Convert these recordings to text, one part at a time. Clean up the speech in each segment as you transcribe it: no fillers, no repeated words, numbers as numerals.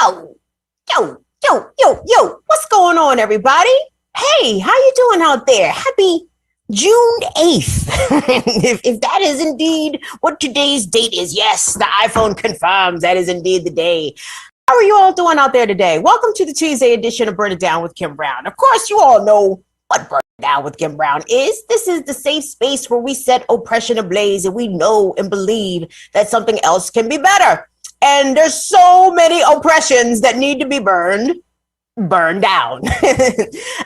Yo, what's going on, everybody? Hey, how you doing out there? Happy June 8th. if that is indeed what today's date is, yes, the iPhone confirms that is indeed the day. How are you all doing out there today? Welcome to the Tuesday edition of Burn It Down with Kim Brown. Of course, you all know what Burn It Down with Kim Brown is. This is the safe space where we set oppression ablaze and we know and believe that something else can be better. And there's so many oppressions that need to be burned down.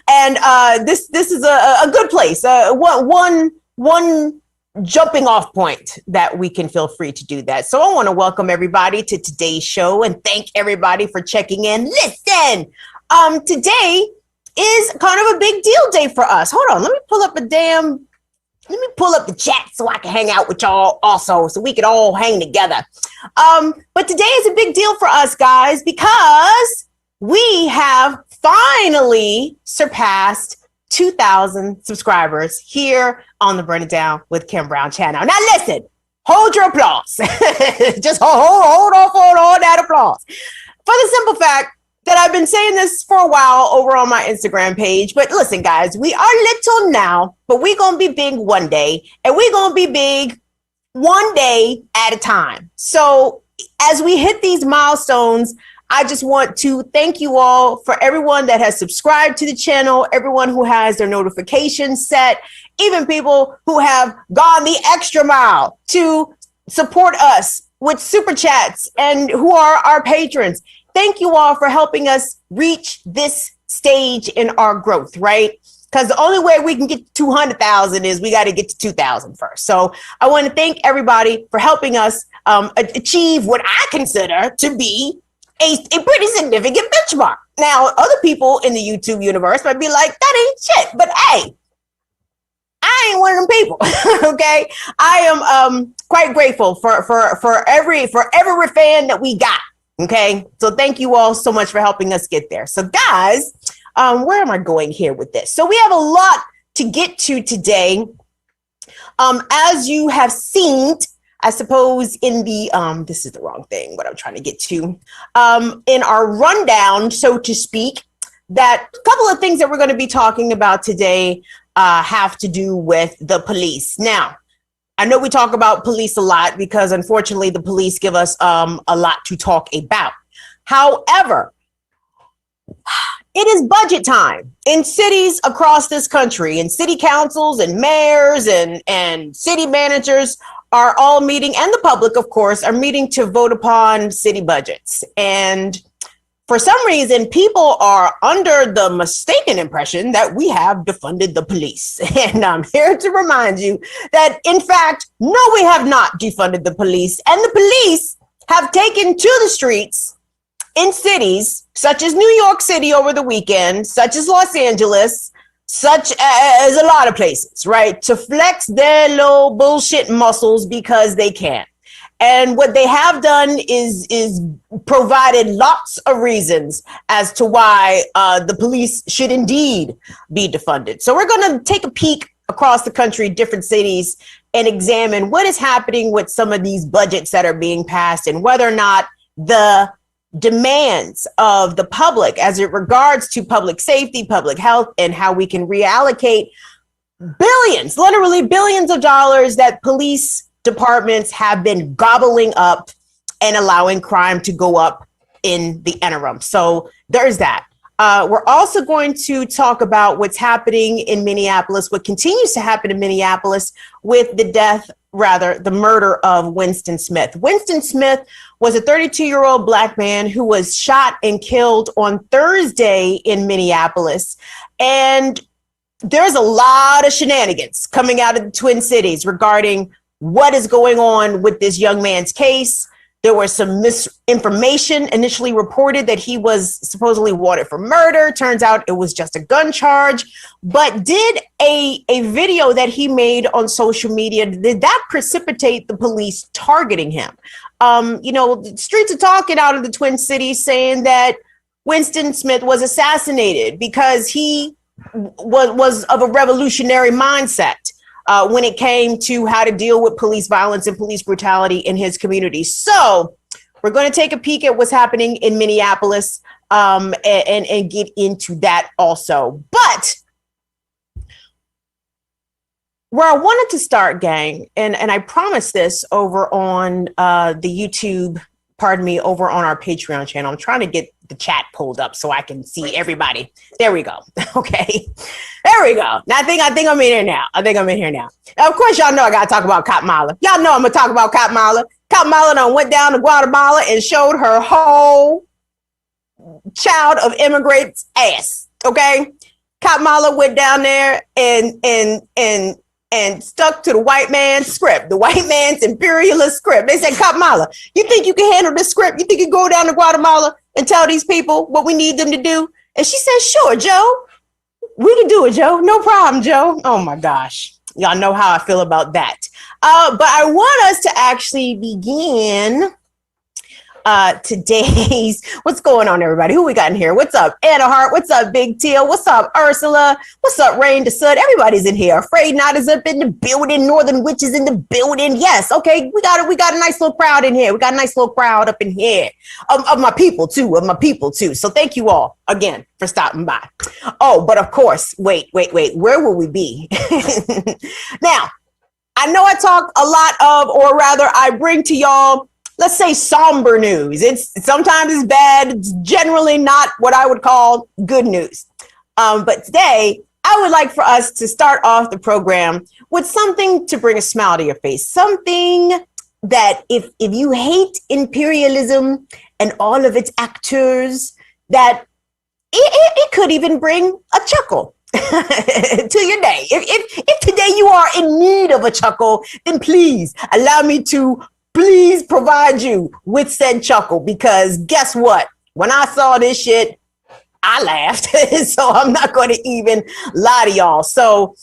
And this is a good place. One jumping off point that we can feel free to do that. So I want to welcome everybody to today's show and thank everybody for checking in. Listen, today is kind of a big deal day for us. Hold on, let me pull up the chat so I can hang out with y'all also, so we can all hang together. But today is a big deal for us, guys, because we have finally surpassed 2,000 subscribers here on the Burn It Down with Kim Brown channel. Now listen, hold your applause. Just hold on that applause. For the simple fact that I've been saying this for a while over on my Instagram page. But listen, guys, we are little now, but we're going to be big one day. And we're going to be big one day at a time. So as we hit these milestones, I just want to thank you all for everyone that has subscribed to the channel, everyone who has their notifications set, even people who have gone the extra mile to support us with super chats and who are our patrons. Thank you all for helping us reach this stage in our growth, right? Because the only way we can get to 200,000 is we got to get to 2,000 first. So I want to thank everybody for helping us achieve what I consider to be a pretty significant benchmark. Now, other people in the YouTube universe might be like, that ain't shit. But hey, I ain't one of them people. Okay, I am quite grateful for every fan that we got. Okay, so thank you all so much for helping us get there. So guys, where am I going here with this? So we have a lot to get to today. As you have seen, I suppose in the, this is the wrong thing, what I'm trying to get to, in our rundown, so to speak, that a couple of things that we're going to be talking about today have to do with the police. Now, I know we talk about police a lot because unfortunately the police give us a lot to talk about. However, it is budget time in cities across this country, and city councils and mayors and city managers are all meeting, and the public, of course, are meeting to vote upon city budgets. And for some reason, people are under the mistaken impression that we have defunded the police. And I'm here to remind you that, in fact, no, we have not defunded the police. And the police have taken to the streets in cities such as New York City over the weekend, such as Los Angeles, such as a lot of places, right, to flex their little bullshit muscles because they can. And what they have done is provided lots of reasons as to why the police should indeed be defunded. So we're going to take a peek across the country, different cities, and examine what is happening with some of these budgets that are being passed and whether or not the demands of the public as it regards to public safety, public health, and how we can reallocate billions, literally billions of dollars that police departments have been gobbling up and allowing crime to go up in the interim. So there's that. We're also going to talk about what's happening in Minneapolis, what continues to happen in Minneapolis with the murder of Winston Smith. Winston Smith was a 32-year-old Black man who was shot and killed on Thursday in Minneapolis. And there's a lot of shenanigans coming out of the Twin Cities regarding what is going on with this young man's case. There was some misinformation initially reported that he was supposedly wanted for murder. Turns out it was just a gun charge. But did a video that he made on social media, did that precipitate the police targeting him? The streets are talking out of the Twin Cities saying that Winston Smith was assassinated because he was of a revolutionary mindset. When it came to how to deal with police violence and police brutality in his community. So We're going to take a peek at what's happening in Minneapolis and get into that also. But where I wanted to start, gang, and I promised this over on the YouTube, over on our Patreon channel. I'm trying to get the chat pulled up so I can see everybody. There we go. Okay. There we go. Now I think I'm in here now. Now, of course, y'all know I got to talk about Copmala. Y'all know I'm going to talk about Copmala. Copmala done went down to Guatemala and showed her whole child of immigrants ass. Okay. Copmala went down there and stuck to the white man's script, the white man's imperialist script. They said, Copmala, you think you can handle this script? You think you can go down to Guatemala and tell these people what we need them to do? And she said, sure, Joe. We can do it, Joe. No problem, Joe. Oh, my gosh. Y'all know how I feel about that. But I want us to actually begin today's, what's going on, everybody? Who we got in here? What's up, Anna Hart? What's up, Big Teal? What's up, Ursula? What's up, Rain to Sud? Everybody's in here. Afraid Not is up in the building. Northern Witch is in the building. Yes, okay, we got a nice little crowd in here. We got a nice little crowd up in here of my people too. So thank you all again for stopping by. Oh, but of course, wait. Where will we be? Now, I know I talk a lot of, or rather, I bring to y'all, let's say, somber news. Sometimes it's bad. It's generally not what I would call good news. But today, I would like for us to start off the program with something to bring a smile to your face. Something that if you hate imperialism and all of its actors, that it could even bring a chuckle to your day. If today you are in need of a chuckle, then please allow me to please provide you with said chuckle, because guess what? When I saw this shit, I laughed. So I'm not going to even lie to y'all. So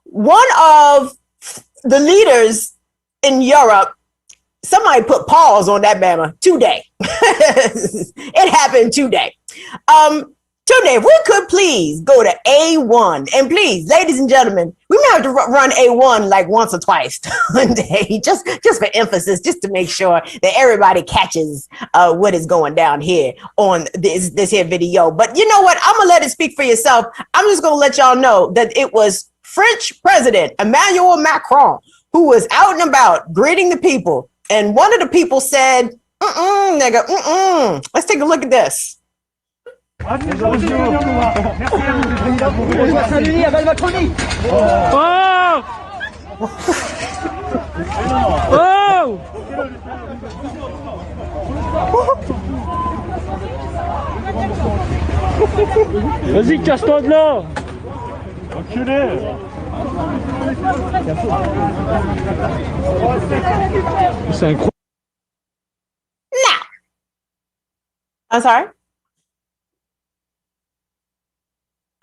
one of the leaders in Europe, somebody put pause on that bama today. It happened today. Today, if we could please go to A1, and please, ladies and gentlemen, we may have to run A1 like once or twice one day, just for emphasis, just to make sure that everybody catches what is going down here on this here video. But you know what? I'm gonna let it speak for yourself. I'm just gonna let y'all know that it was French President Emmanuel Macron who was out and about greeting the people, and one of the people said, nigga, let's take a look at this. Oh! Oh! Vas-y, casse-toi de là! Enculé! C'est incroyable. Now, I'm sorry?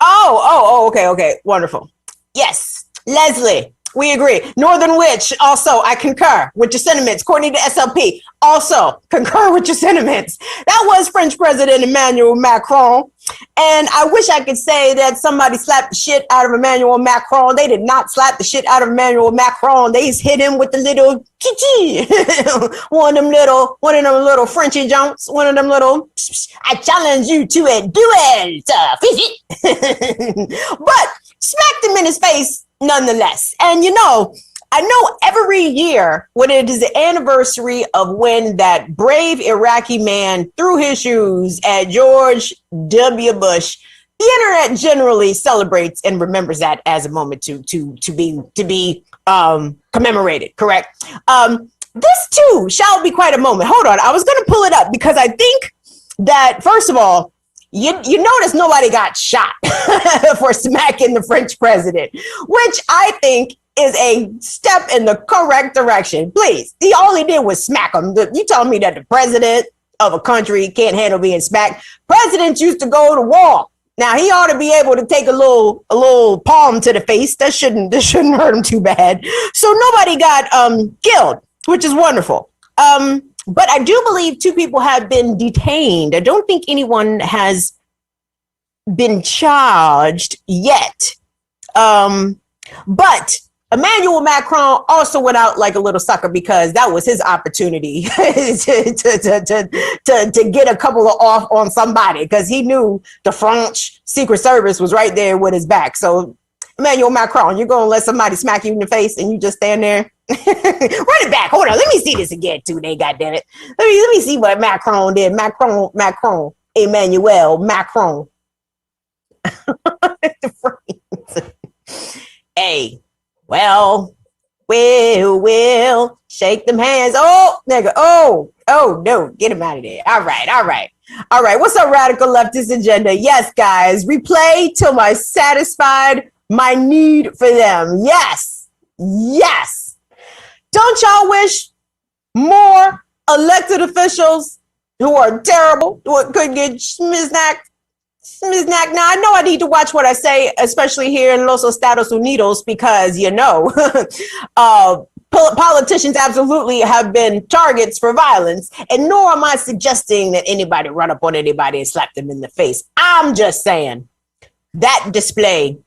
Oh, okay, wonderful. Yes, Leslie, we agree. Northern Witch, also, I concur with your sentiments. Courtney, the SLP, also concur with your sentiments. That was French President Emmanuel Macron. And I wish I could say that somebody slapped the shit out of Emmanuel Macron. They did not slap the shit out of Emmanuel Macron. They just hit him with the little chi-chi. one of them little Frenchy jumps, one of them little, I challenge you to a duel, but smacked him in his face nonetheless. And you know, I know every year when it is the anniversary of when that brave Iraqi man threw his shoes at George W. Bush, the internet generally celebrates and remembers that as a moment to be commemorated. Correct. This too shall be quite a moment. Hold on, I was going to pull it up because I think that, first of all, you notice nobody got shot for smacking the French president, which I think is a step in the correct direction. Please, all he did was smack him. You telling me that the president of a country can't handle being smacked? Presidents used to go to war. Now he ought to be able to take a little palm to the face. That shouldn't hurt him too bad. So nobody got killed, which is wonderful. But I do believe 2 people have been detained. I don't think anyone has been charged yet. But Emmanuel Macron also went out like a little sucker because that was his opportunity to get a couple of off on somebody because he knew the French Secret Service was right there with his back. So Emmanuel Macron, you're going to let somebody smack you in the face and you just stand there? Run it back. Hold on. Let me see this again today, goddammit. Let me see what Macron did. Macron, Emmanuel Macron. Hey. Well, shake them hands. Oh, nigga. Oh, no, get him out of there. All right. What's up, Radical Leftist Agenda? Yes, guys, replay till my satisfied my need for them. Yes. Don't y'all wish more elected officials who are terrible, who could get smiznacked? Now, I know I need to watch what I say, especially here in Los Estados Unidos, because, politicians absolutely have been targets for violence, and nor am I suggesting that anybody run up on anybody and slap them in the face. I'm just saying that display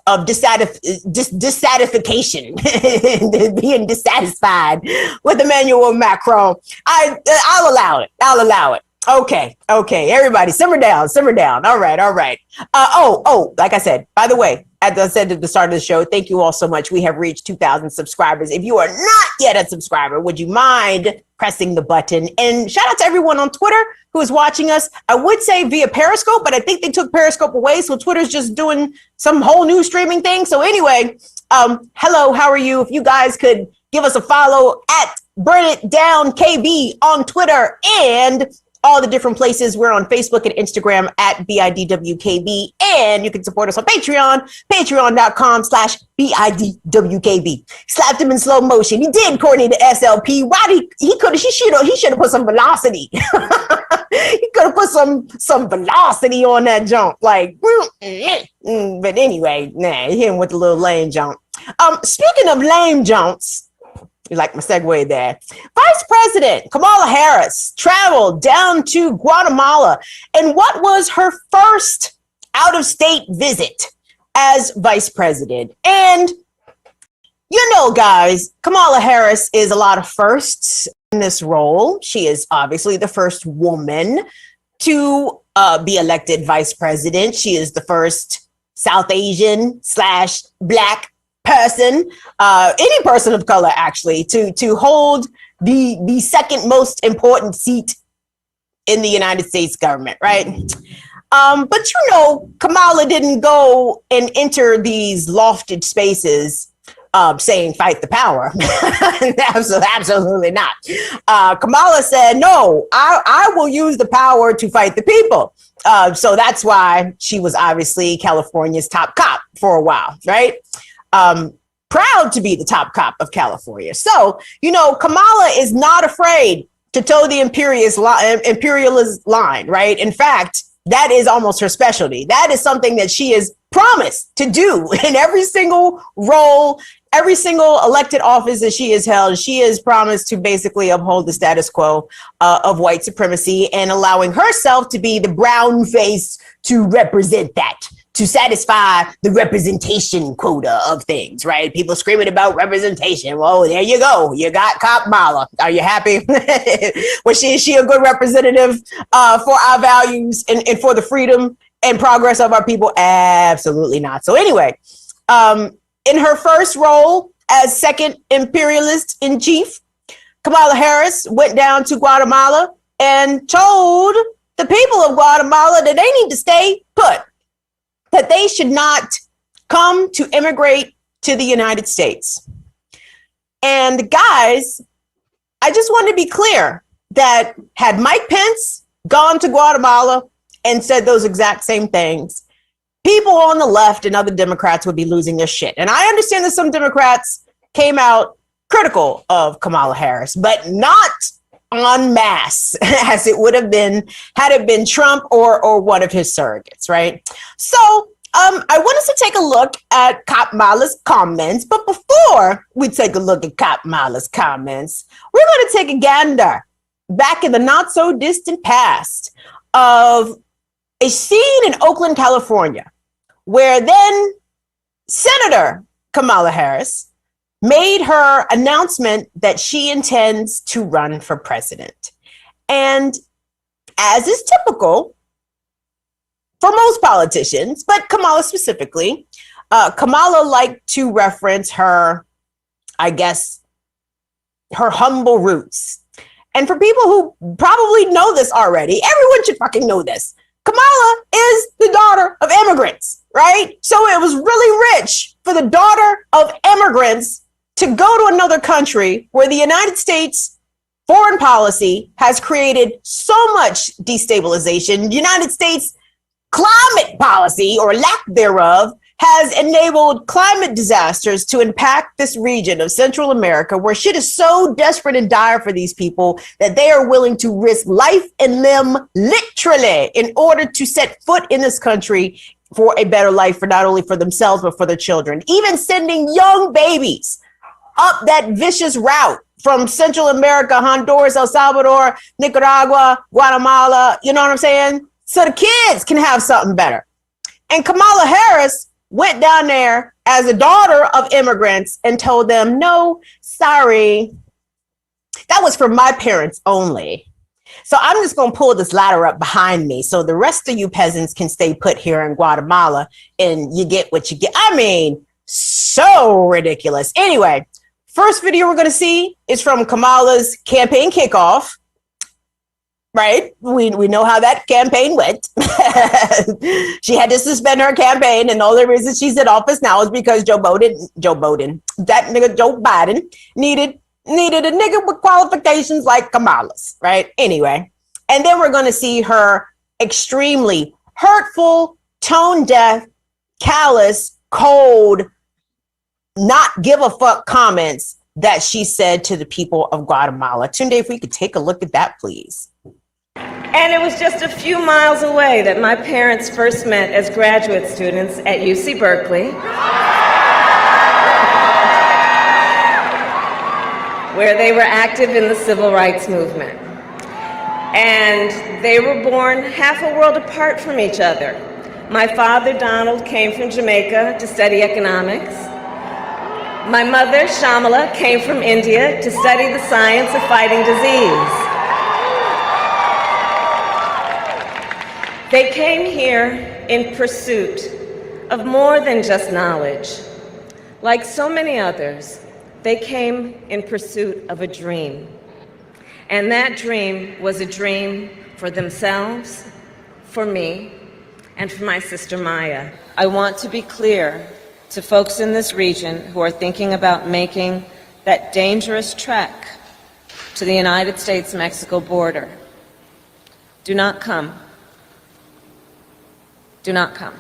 of dissatisfaction, being dissatisfied with Emmanuel Macron, I'll allow it. Okay. Everybody simmer down. All right. Like I said, by the way, as I said at the start of the show, thank you all so much. We have reached 2,000 subscribers. If you are not yet a subscriber, would you mind pressing the button? And shout out to everyone on Twitter who is watching us. I would say via Periscope, but I think they took Periscope away. So Twitter's just doing some whole new streaming thing. So anyway, hello, how are you? If you guys could give us a follow at Burn It Down KB on Twitter and all the different places. We're on Facebook and Instagram at BIDWKB, and you can support us on Patreon, patreon.com/BIDWKB. Slapped him in slow motion. He did, Courtney, the SLP. Why he should have put some velocity. He could have put some velocity on that jump. Like, but anyway, he hit him with the little lame jump. Speaking of lame jumps, you like my segue there. Vice President Kamala Harris traveled down to Guatemala, and what was her first out-of-state visit as vice president? And guys, Kamala Harris is a lot of firsts in this role. She is obviously the first woman to be elected vice president. She is the first South Asian / Black person, any person of color actually, to hold the second most important seat in the United States government, right? But Kamala didn't go and enter these lofted spaces saying fight the power. Absolutely not. Kamala said, no, I will use the power to fight the people. So that's why she was obviously California's top cop for a while, right? Proud to be the top cop of California. So, Kamala is not afraid to toe the imperialist line, right? In fact, that is almost her specialty. That is something that she has promised to do in every single role, every single elected office that she has held. She has promised to basically uphold the status quo of white supremacy and allowing herself to be the brown face to represent that, to satisfy the representation quota of things, right? People screaming about representation. Well, there you go. You got Copmala. Are you happy? Was she a good representative for our values and for the freedom and progress of our people? Absolutely not. So anyway, in her first role as second imperialist in chief, Kamala Harris went down to Guatemala and told the people of Guatemala that they need to stay put, that they should not come to immigrate to the United States. And guys, I just want to be clear that had Mike Pence gone to Guatemala and said those exact same things, people on the left and other Democrats would be losing their shit. And I understand that some Democrats came out critical of Kamala Harris, but not en masse as it would have been had it been Trump or one of his surrogates, right? So I want us to take a look at Copmala's comments, but before we take a look at Copmala's comments, we're going to take a gander back in the not so distant past of a scene in Oakland, California, where then Senator Kamala Harris made her announcement that she intends to run for president. And as is typical for most politicians, but Kamala specifically, Kamala liked to reference her, I guess, her humble roots. And for people who probably know this already, everyone should fucking know this. Kamala is the daughter of immigrants, right? So it was really rich for the daughter of immigrants to go to another country where the United States foreign policy has created so much destabilization. The United States climate policy, or lack thereof, has enabled climate disasters to impact this region of Central America, where shit is so desperate and dire for these people that they are willing to risk life and limb literally in order to set foot in this country for a better life for not only for themselves, but for their children. Even sending young babies up that vicious route from Central America, Honduras, El Salvador, Nicaragua, Guatemala, you know what I'm saying? So the kids can have something better. And Kamala Harris went down there as a daughter of immigrants and told them, no, sorry, that was for my parents only. So I'm just going to pull this ladder up behind me so the rest of you peasants can stay put here in Guatemala and you get what you get. I mean, so ridiculous. Anyway, first video we're going to see is from Kamala's campaign kickoff. Right? We know how that campaign went. She had to suspend her campaign, and the only reason she's in office now is because Joe Biden, that nigga Joe Biden needed a nigga with qualifications like Kamala's, right? Anyway, and then we're going to see her extremely hurtful, tone deaf, callous, cold, not give a fuck comments that she said to the people of Guatemala. Tunde, if we could take a look at that, please. And it was just a few miles away that my parents first met as graduate students at UC Berkeley, where they were active in the civil rights movement. And they were born half a world apart from each other. My father, Donald, came from Jamaica to study economics. My mother, Shamala, came from India to study the science of fighting disease. They came here in pursuit of more than just knowledge. Like so many others, they came in pursuit of a dream. And that dream was a dream for themselves, for me, and for my sister Maya. I want to be clear to folks in this region who are thinking about making that dangerous trek to the United States-Mexico border. Do not come. Do not come.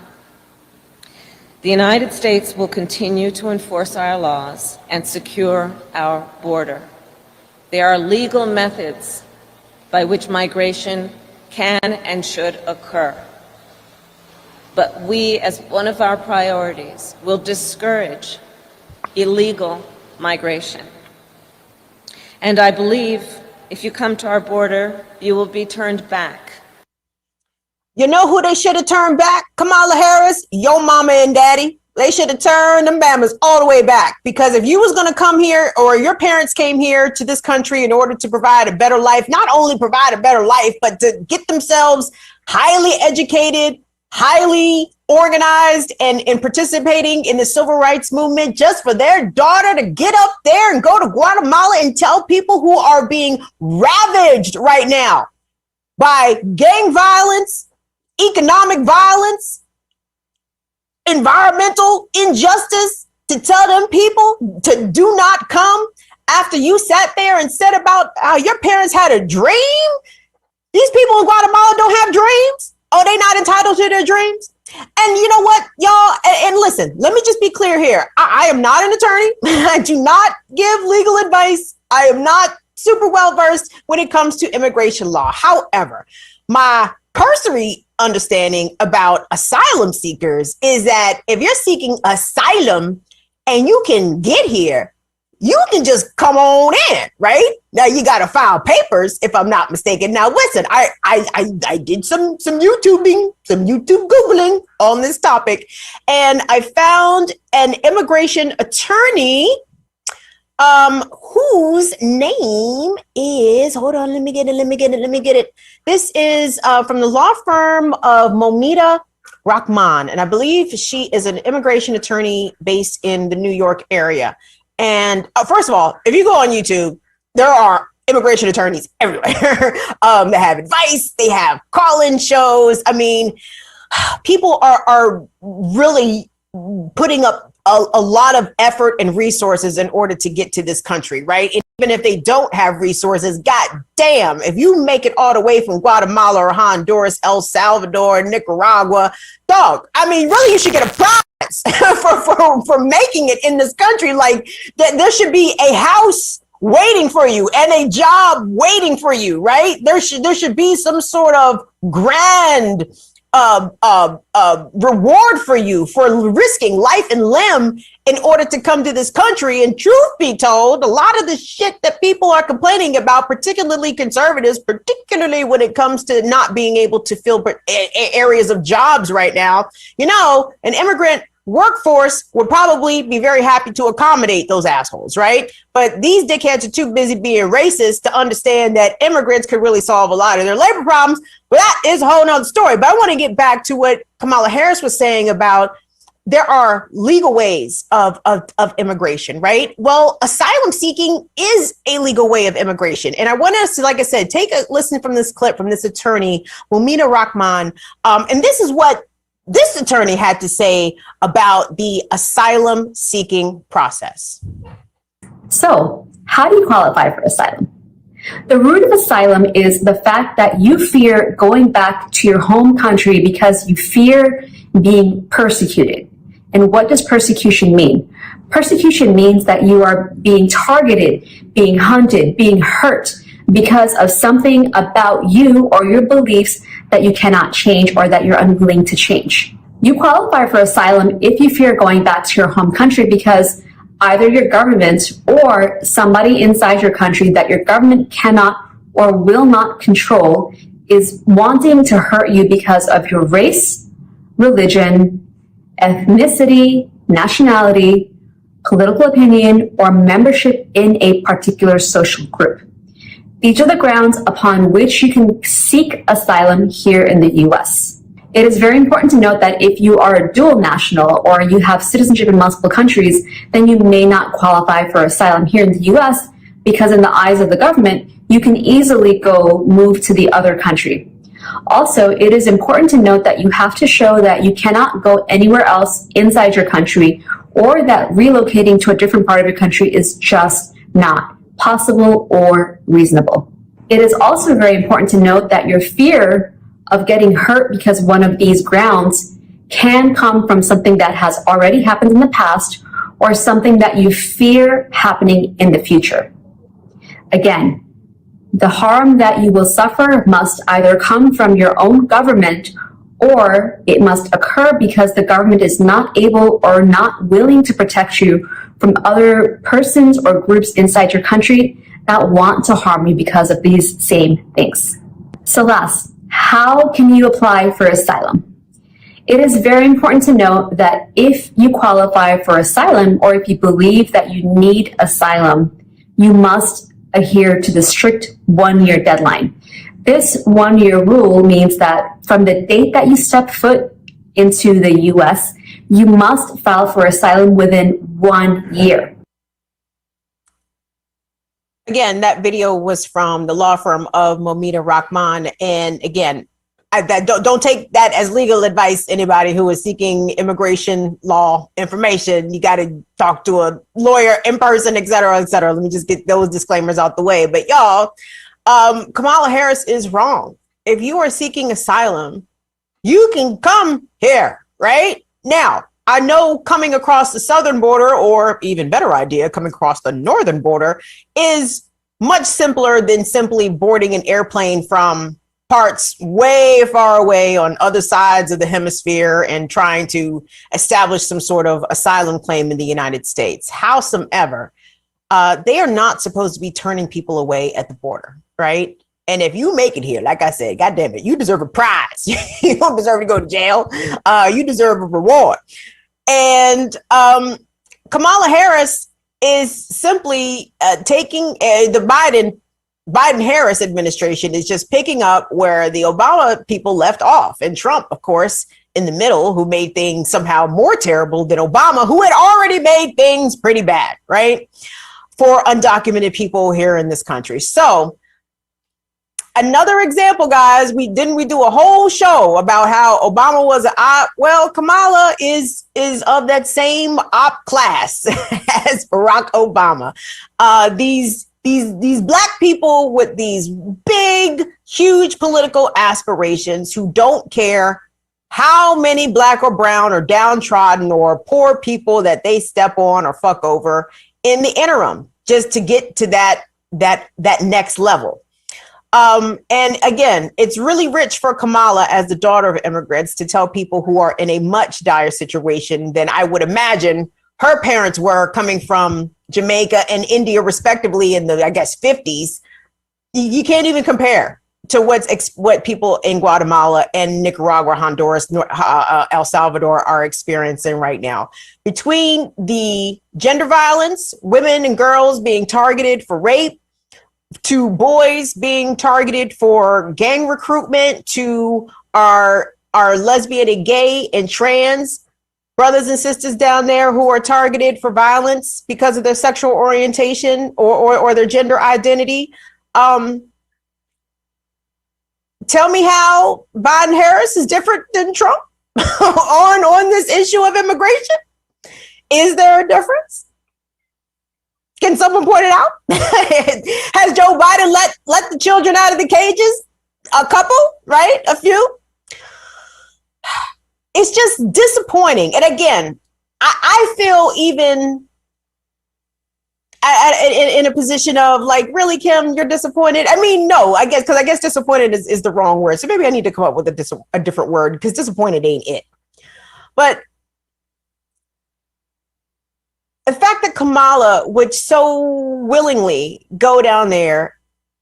The United States will continue to enforce our laws and secure our border. There are legal methods by which migration can and should occur. But we, as one of our priorities, will discourage illegal migration. And I believe if you come to our border, you will be turned back. You know who they should have turned back? Kamala Harris, your mama and daddy. They should have turned them Bamas all the way back. Because if you was going to come here, or your parents came here to this country in order to provide a better life, not only provide a better life, but to get themselves highly educated, highly organized, and participating in the civil rights movement, just for their daughter to get up there and go to Guatemala and tell people who are being ravaged right now by gang violence, economic violence, environmental injustice, to tell them people to do not come after you sat there and said about how your parents had a dream? These people in Guatemala don't have dreams? Oh, they not entitled to their dreams? And you know what, y'all, and listen, let me just be clear here. I am not an attorney. I do not give legal advice. I am not super well versed when it comes to immigration law. However, my cursory understanding about asylum seekers is that if you're seeking asylum and you can get here, you can just come on in, right? Now you got to file papers, if I'm not mistaken. Now listen, I did some YouTube Googling on this topic, and I found an immigration attorney whose name is, hold on, let me get it. This is from the law firm of Momita Rahman, and I believe she is an immigration attorney based in the New York area. And first of all, if you go on YouTube, there are immigration attorneys everywhere. They have advice, they have call-in shows. I mean, people are really putting up a lot of effort and resources in order to get to this country, right? And even if they don't have resources, god damn, if you make it all the way from Guatemala or Honduras, El Salvador, Nicaragua, dog, I mean, really, you should get a prize for making it in this country. Like, there should be a house waiting for you and a job waiting for you, right? There should be some sort of grand reward for you for risking life and limb in order to come to this country. And truth be told, a lot of the shit that people are complaining about, particularly conservatives, particularly when it comes to not being able to fill areas of jobs right now, you know, an immigrant workforce would probably be very happy to accommodate those assholes, right? But these dickheads are too busy being racist to understand that immigrants could really solve a lot of their labor problems. But that is a whole nother story. But I want to get back to what Kamala Harris was saying about there are legal ways of immigration, right? Well, asylum seeking is a legal way of immigration. And I want us to, like I said, take a listen from this clip from this attorney, Momita Rahman. And this is what this attorney had to say about the asylum seeking process. So, how do you qualify for asylum? The root of asylum is the fact that you fear going back to your home country because you fear being persecuted. And what does persecution mean? Persecution means that you are being targeted, being hunted, being hurt because of something about you or your beliefs that you cannot change or that you're unwilling to change. You qualify for asylum if you fear going back to your home country because either your government or somebody inside your country that your government cannot or will not control is wanting to hurt you because of your race, religion, ethnicity, nationality, political opinion, or membership in a particular social group. These are the grounds upon which you can seek asylum here in the US. It is very important to note that if you are a dual national or you have citizenship in multiple countries, then you may not qualify for asylum here in the US because in the eyes of the government, you can easily go move to the other country. Also, it is important to note that you have to show that you cannot go anywhere else inside your country or that relocating to a different part of your country is just not possible or reasonable. It is also very important to note that your fear of getting hurt because one of these grounds can come from something that has already happened in the past or something that you fear happening in the future. Again, the harm that you will suffer must either come from your own government or it must occur because the government is not able or not willing to protect you from other persons or groups inside your country that want to harm you because of these same things. So last, how can you apply for asylum? It is very important to note that if you qualify for asylum or if you believe that you need asylum, you must adhere to the strict 1-year deadline. This 1-year rule means that from the date that you step foot into the US, you must file for asylum within 1 year. Again, that video was from the law firm of Momita Rahman. And again, don't take that as legal advice. Anybody who is seeking immigration law information, you got to talk to a lawyer in person, et cetera, et cetera. Let me just get those disclaimers out the way. But y'all, Kamala Harris is wrong. If you are seeking asylum, you can come here right now. I know coming across the southern border, or even better idea, coming across the northern border is much simpler than simply boarding an airplane from parts way far away on other sides of the hemisphere and trying to establish some sort of asylum claim in the United States. Howsoever, they are not supposed to be turning people away at the border, right? And if you make it here, like I said, God damn it, you deserve a prize. You don't deserve to go to jail. You deserve a reward. And Kamala Harris is simply taking the Biden-Harris administration is just picking up where the Obama people left off. And Trump, of course, in the middle, who made things somehow more terrible than Obama, who had already made things pretty bad, right? For undocumented people here in this country. So another example, guys, we do a whole show about how Obama was an op. Well, Kamala is of that same op class as Barack Obama. These black people with these big, huge political aspirations who don't care how many black or brown or downtrodden or poor people that they step on or fuck over in the interim, just to get to that next level. And again, it's really rich for Kamala as the daughter of immigrants to tell people who are in a much dire situation than I would imagine her parents were, coming from Jamaica and India, respectively, in the, I guess, 50s. You can't even compare to what people in Guatemala and Nicaragua, Honduras, El Salvador are experiencing right now. Between the gender violence, women and girls being targeted for rape, to boys being targeted for gang recruitment, to our lesbian and gay and trans brothers and sisters down there who are targeted for violence because of their sexual orientation or their gender identity. Tell me how Biden-Harris is different than Trump on this issue of immigration. Is there a difference? Can someone point it out? Has Joe Biden let the children out of the cages? A couple, right? A few. It's just disappointing. And again, I feel even in a position of like, really, Kim, you're disappointed? I mean, no, I guess disappointed is the wrong word. So maybe I need to come up with a different word, because disappointed ain't it. But the fact that Kamala would so willingly go down there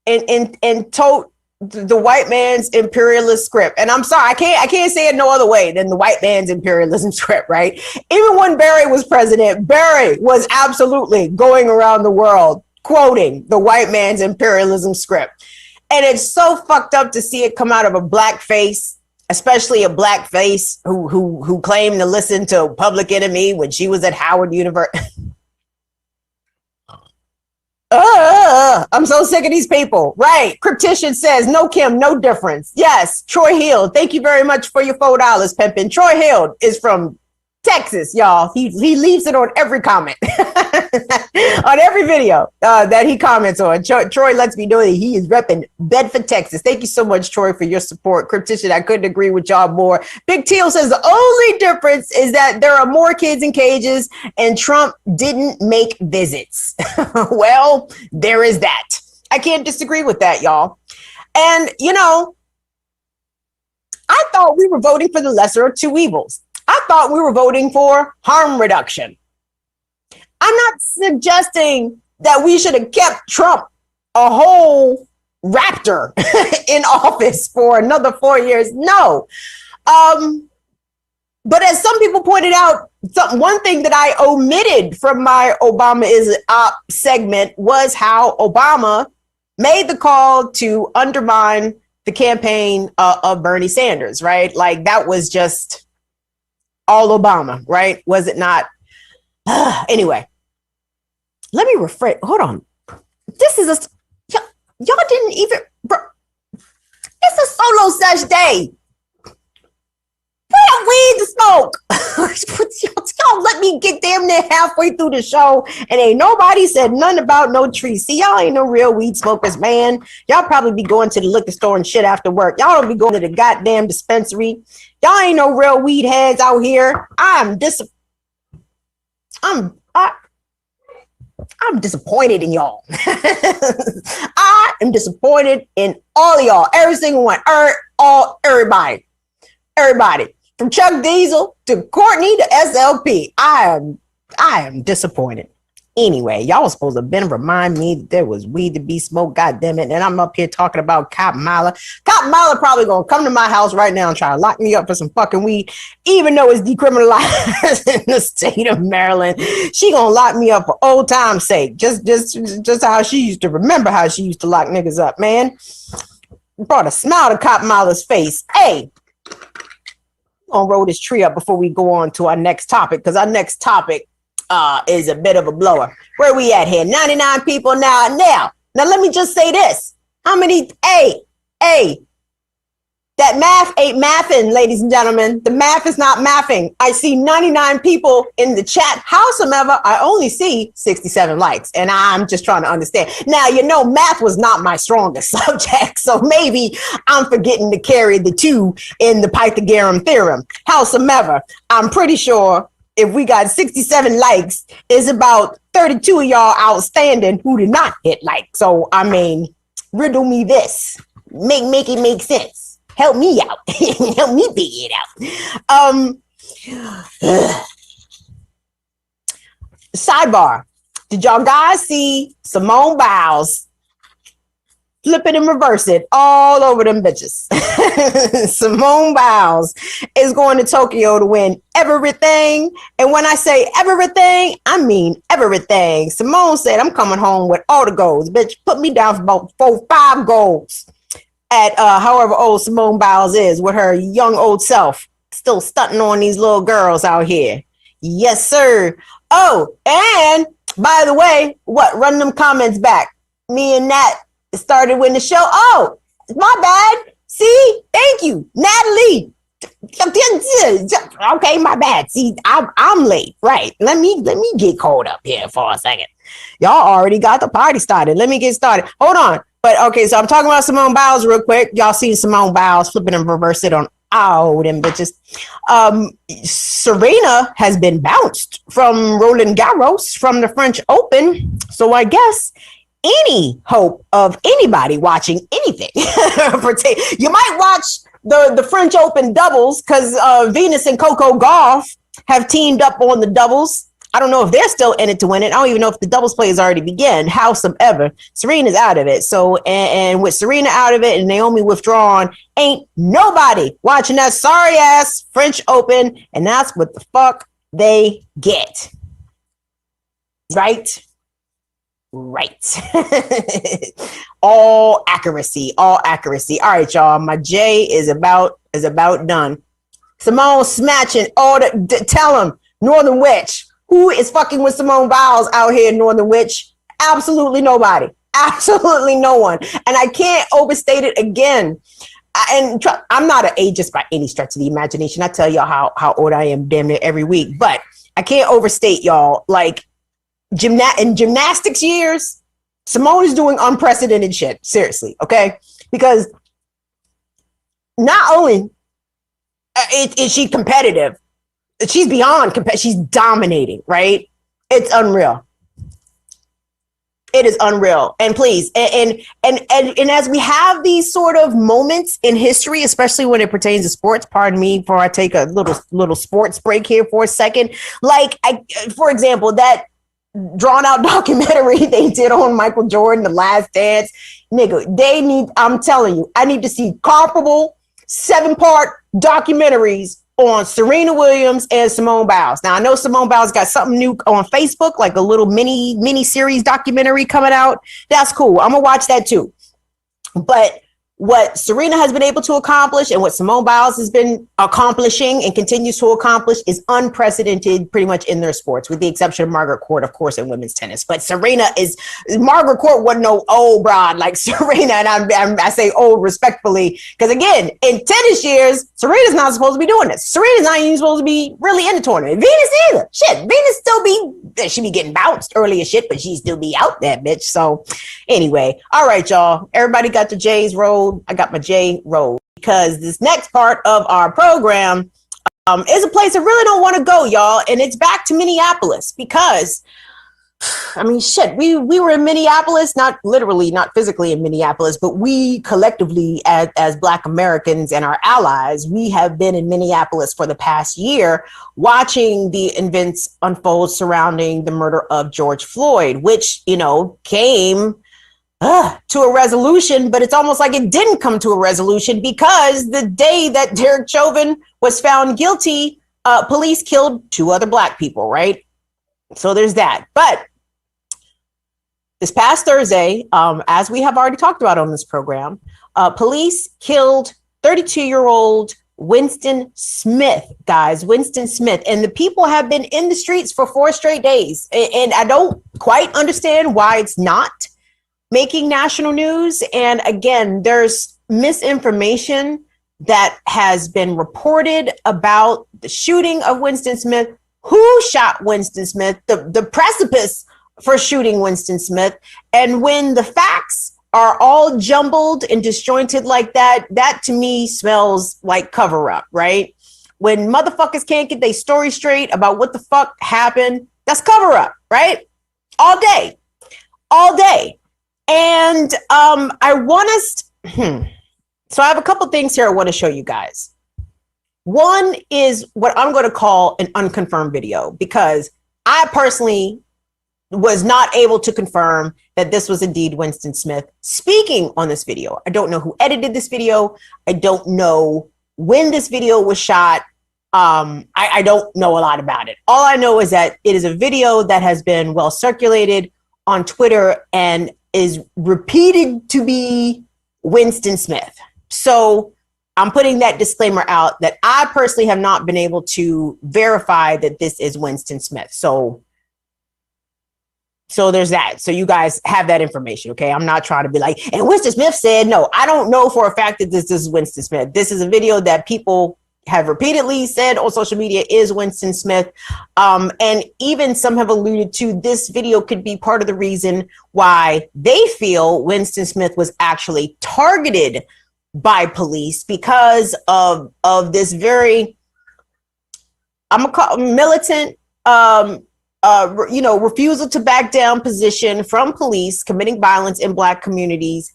and tote the white man's imperialist script, and I'm sorry, I can't say it no other way than the white man's imperialism script, right? Even when Barry was president, Barry was absolutely going around the world quoting the white man's imperialism script. And it's so fucked up to see it come out of a black face, especially a black face who claimed to listen to Public Enemy when she was at Howard University. I'm so sick of these people. Right. Cryptician says, no, Kim, no difference. Yes. Troy Hill, thank you very much for your $4, pimpin'. Troy Hill is from Texas, y'all. He leaves it on every comment, on every video that he comments on. Troy lets me know that he is repping Bedford, Texas. Thank you so much, Troy, for your support. Cryptician, I couldn't agree with y'all more. Big Teal says the only difference is that there are more kids in cages and Trump didn't make visits. Well, there is that. I can't disagree with that, y'all. And, you know, I thought we were voting for the lesser of two evils. I thought we were voting for harm reduction. I'm not suggesting that we should have kept Trump, a whole raptor, in office for another 4 years. No. But as some people pointed out, one thing that I omitted from my Obama is Op segment was how Obama made the call to undermine the campaign of Bernie Sanders, right? Like, that was just all Obama, right? Was it not? Anyway, let me rephrase. Hold on. This is y'all didn't even, bro. It's a Solo Sesh day. Put weed to smoke. Y'all let me get damn near halfway through the show and ain't nobody said nothing about no trees. See, y'all ain't no real weed smokers, man. Y'all probably be going to the liquor store and shit after work. Y'all don't be going to the goddamn dispensary. Y'all ain't no real weed heads out here. I'm disappointed in y'all. I am disappointed in all of y'all. Every single one. Everybody. From Chuck Diesel to Courtney to SLP. I am disappointed. Anyway, y'all was supposed to have been remind me that there was weed to be smoked, goddamn it. And I'm up here talking about Copmala. Copmala probably gonna come to my house right now and try to lock me up for some fucking weed, even though it's decriminalized in the state of Maryland. She gonna lock me up for old time's sake. Just how she used to remember how she used to lock niggas up, man. Brought a smile to Copmala's face. Hey, gonna roll this tree up before we go on to our next topic, because our next topic is a bit of a blower. Where we at here? 99 people now. Now let me just say this. How many? Hey, that math ain't mathing, ladies and gentlemen. The math is not mathing. I see 99 people in the chat. Howsoever, I only see 67 likes, and I'm just trying to understand. Now, math was not my strongest subject, so maybe I'm forgetting to carry the 2 in the Pythagorean theorem. Howsoever, I'm pretty sure if we got 67 likes, it's about 32 of y'all outstanding who did not hit like. So, I mean, riddle me this. Make it make sense. Help me out. Help me figure it out. Sidebar. Did y'all guys see Simone Biles flip it and reverse it all over them bitches? Simone Biles is going to Tokyo to win everything. And when I say everything, I mean everything. Simone said, I'm coming home with all the golds. Bitch, put me down for about 4-5 golds. At however old Simone Biles is, with her young old self, still stunting on these little girls out here. Yes, sir. Oh, and by the way, run them comments back. Me and Nat started with the show. Oh, my bad. See, thank you, Natalie. Okay, my bad. See, I'm late. Right. Let me get caught up here for a second. Y'all already got the party started. Let me get started. Hold on. But okay, so I'm talking about Simone Biles real quick. Y'all seen Simone Biles flipping and reverse it on all them bitches. Serena has been bounced from Roland Garros from the French Open. So I guess any hope of anybody watching anything. You might watch the French Open doubles because Venus and Coco Gauff have teamed up on the doubles. I don't know if they're still in it to win it. I don't even know if the doubles play has already begun. Howsoever, Serena's out of it. So, and with Serena out of it and Naomi withdrawn, ain't nobody watching that sorry ass French Open. And that's what the fuck they get. Right. All accuracy. All right, y'all. My J is about done. Simone smashing all the, tell him, Northern Witch. Who is fucking with Simone Biles out here in Northern Witch? Absolutely nobody. Absolutely no one. And I can't overstate it again. I'm not an ageist by any stretch of the imagination. I tell y'all how old I am damn near every week. But I can't overstate y'all. Like, in gymnastics years, Simone is doing unprecedented shit. Seriously, okay? Because not only is she competitive, she's beyond competitive. She's dominating, right? It's unreal. It is unreal. And please, and as we have these sort of moments in history, especially when it pertains to sports, pardon me before I take a little sports break here for a second. Like, for example, that drawn out documentary they did on Michael Jordan, The Last Dance, nigga, I'm telling you, I need to see comparable 7-part documentaries on Serena Williams and Simone Biles. Now, I know Simone Biles got something new on Facebook, like a little mini series documentary coming out. That's cool. I'm going to watch that too. But what Serena has been able to accomplish and what Simone Biles has been accomplishing and continues to accomplish is unprecedented pretty much in their sports, with the exception of Margaret Court, of course, in women's tennis. But Margaret Court wasn't no old broad like Serena. And I say old respectfully, because again, in tennis years, Serena's not supposed to be doing this. Serena's not even supposed to be really in the tournament. Venus either. Shit, Venus she be getting bounced early as shit, but she still be out there, bitch. So anyway, all right, y'all. Everybody got the J's rolled. I got my J rolled, because this next part of our program is a place I really don't want to go, y'all. And it's back to Minneapolis, because I mean, shit, we were in Minneapolis, not literally, not physically in Minneapolis, but we collectively as Black Americans and our allies, we have been in Minneapolis for the past year watching the events unfold surrounding the murder of George Floyd, which, you know, came to a resolution, but it's almost like it didn't come to a resolution because the day that Derek Chauvin was found guilty, police killed 2 other Black people, right? So there's that. But this past Thursday, as we have already talked about on this program, police killed 32-year-old Winston Smith, guys, Winston Smith. And the people have been in the streets for 4 straight days. And I don't quite understand why it's not making national news. And again, there's misinformation that has been reported about the shooting of Winston Smith, who shot Winston Smith, the precipice for shooting Winston Smith. And when the facts are all jumbled and disjointed like that, that to me smells like cover up, right? When motherfuckers can't get their story straight about what the fuck happened, that's cover up, right? All day. And I want us, so I have a couple things here I want to show you guys. One is what I'm going to call an unconfirmed video, because I personally was not able to confirm that this was indeed Winston Smith speaking on this video. I don't know who edited this video. I don't know when this video was shot. I don't know a lot about it. All I know is that it is a video that has been well circulated on Twitter and is repeated to be Winston Smith. So I'm putting that disclaimer out that I personally have not been able to verify that this is Winston Smith. So there's that. So you guys have that information, okay? I'm not trying to be like, and Winston Smith said, no, I don't know for a fact that this is Winston Smith. This is a video that people have repeatedly said on social media is Winston Smith. And even some have alluded to this video could be part of the reason why they feel Winston Smith was actually targeted by police because of this very, I'm gonna call militant, refusal to back down position from police committing violence in Black communities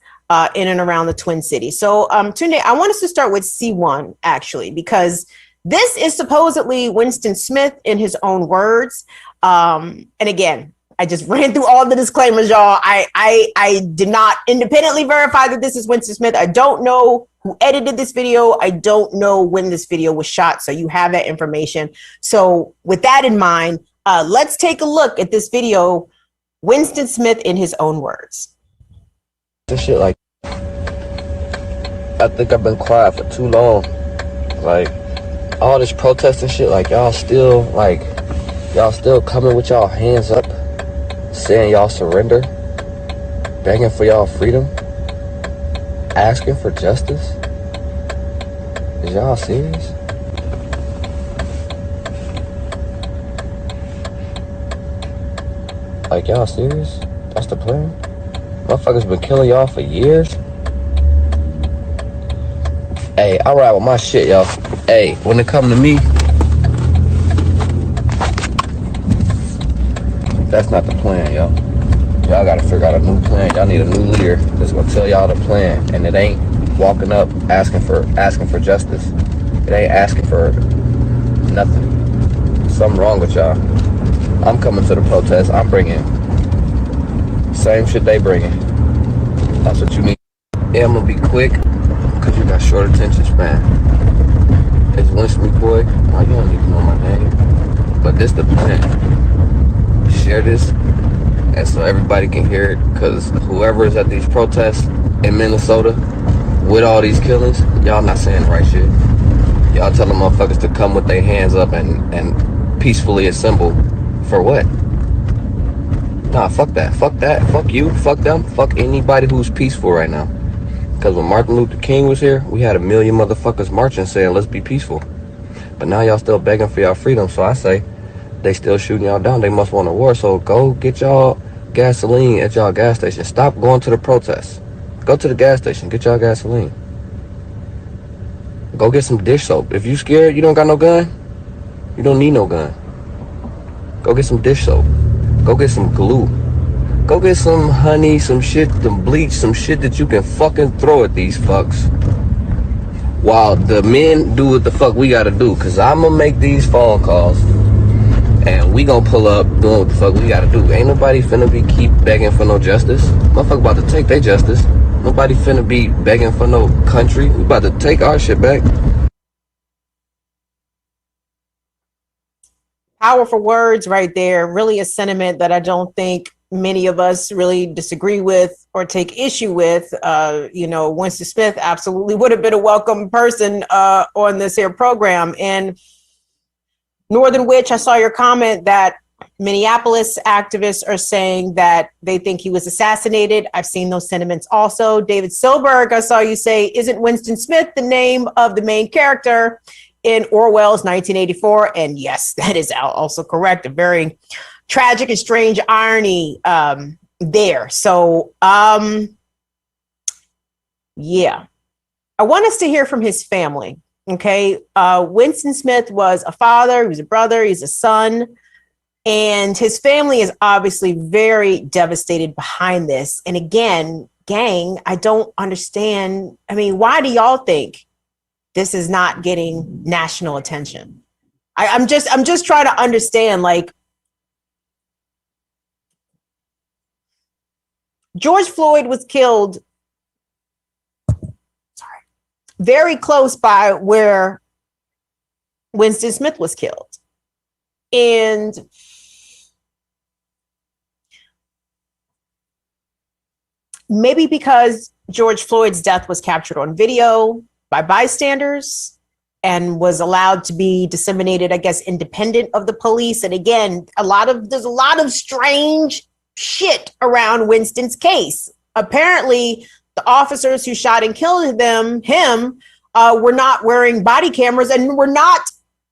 in and around the Twin Cities. So Tunde, I want us to start with C1 actually, because this is supposedly Winston Smith in his own words. And again, I just ran through all the disclaimers, y'all. I did not independently verify that this is Winston Smith. I don't know who edited this video. I don't know when this video was shot. So you have that information. So with that in mind, let's take a look at this video, Winston Smith in his own words. This shit, like, I think I've been quiet for too long. Like, all this protesting shit, like, y'all still coming with y'all hands up, saying y'all surrender, begging for y'all freedom, asking for justice. Is y'all serious? Like, y'all serious? That's the plan? Motherfuckers been killing y'all for years? Hey, I ride with my shit, y'all. Hey, when it come to me, that's not the plan, y'all. Y'all gotta figure out a new plan. Y'all need a new leader that's gonna tell y'all the plan. And it ain't walking up asking for justice. It ain't asking for nothing. Something wrong with y'all. I'm coming to the protest. I'm bringing same shit they bringing. That's what you need. Yeah, I'm gonna be quick because you got short attention span. It's Winston boy. Oh, you don't need to know my name. But this the plan. Share this, and so everybody can hear it. Because whoever is at these protests in Minnesota with all these killings, y'all not saying the right shit. Y'all telling motherfuckers to come with their hands up and peacefully assemble. For what? Nah, fuck that. Fuck that. Fuck you. Fuck them. Fuck anybody who's peaceful right now. Because when Martin Luther King was here, we had 1 million motherfuckers marching saying, let's be peaceful. But now y'all still begging for y'all freedom. So I say, they still shooting y'all down. They must want a war. So go get y'all gasoline at y'all gas station. Stop going to the protests. Go to the gas station. Get y'all gasoline. Go get some dish soap. If you scared, you don't got no gun, you don't need no gun. Go get some dish soap. Go get some glue. Go get some honey, some shit, some bleach, some shit that you can fucking throw at these fucks. While the men do what the fuck we gotta do. Cause I'ma make these phone calls. And we gonna pull up doing what the fuck we gotta do. Ain't nobody finna be keep begging for no justice. Motherfucker about to take their justice. Nobody finna be begging for no country. We about to take our shit back. Powerful words right there. Really a sentiment that I don't think many of us really disagree with or take issue with. Winston Smith absolutely would have been a welcome person on this here program. And Northern Witch, I saw your comment that Minneapolis activists are saying that they think he was assassinated. I've seen those sentiments also. David Silberg, I saw you say, isn't Winston Smith the name of the main character in Orwell's 1984? And yes, that is also correct. A very tragic and strange irony there. So, yeah, I want us to hear from his family. Okay. Winston Smith was a father, he was a brother, he's a son, and his family is obviously very devastated behind this. And again, gang, I don't understand. I mean, why do y'all think this is not getting national attention? I'm just trying to understand, like, George Floyd was killed very close by where Winston Smith was killed. And maybe because George Floyd's death was captured on video by bystanders and was allowed to be disseminated, I guess, independent of the police. And again, there's a lot of strange shit around Winston's case. Apparently, the officers who shot and killed him were not wearing body cameras and were not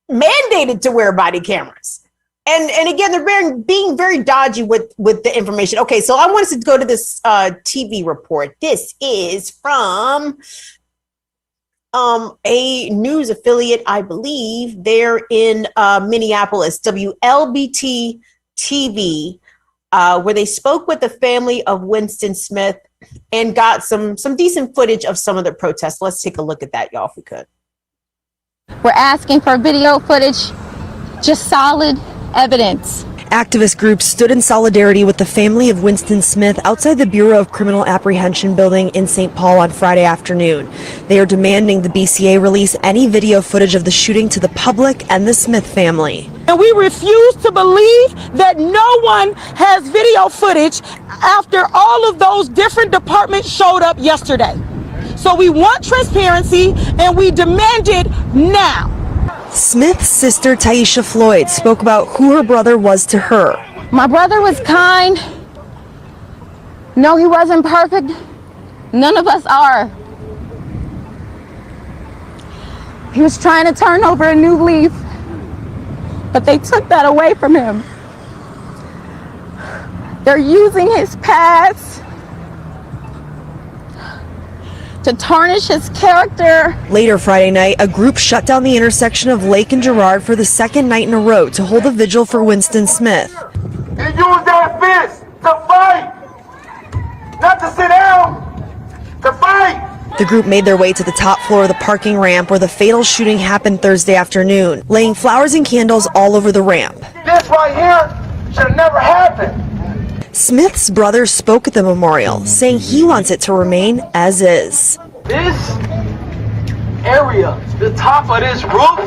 mandated to wear body cameras. And again, they're being very dodgy with the information. Okay, so I want us to go to this TV report. This is from a news affiliate, I believe. They're in Minneapolis, WLBT TV, where they spoke with the family of Winston Smith and got some decent footage of some of the protests. Let's take a look at that, y'all, if we could. We're asking for video footage, just solid evidence. Activist groups stood in solidarity with the family of Winston Smith outside the Bureau of Criminal Apprehension building in St. Paul on Friday afternoon. They are demanding the BCA release any video footage of the shooting to the public and the Smith family. And we refuse to believe that no one has video footage after all of those different departments showed up yesterday. So we want transparency and we demand it now. Smith's sister, Taisha Floyd, spoke about who her brother was to her. My brother was kind. No, he wasn't perfect. None of us are. He was trying to turn over a new leaf, but they took that away from him. They're using his past to tarnish his character. Later Friday night, a group shut down the intersection of Lake and Girard for the second night in a row to hold a vigil for Winston Smith. He used that fist to fight, not to sit down, to fight. The group made their way to the top floor of the parking ramp where the fatal shooting happened Thursday afternoon, laying flowers and candles all over the ramp. This right here should have never happened. Smith's brother spoke at the memorial, saying he wants it to remain as is. This area, the top of this roof,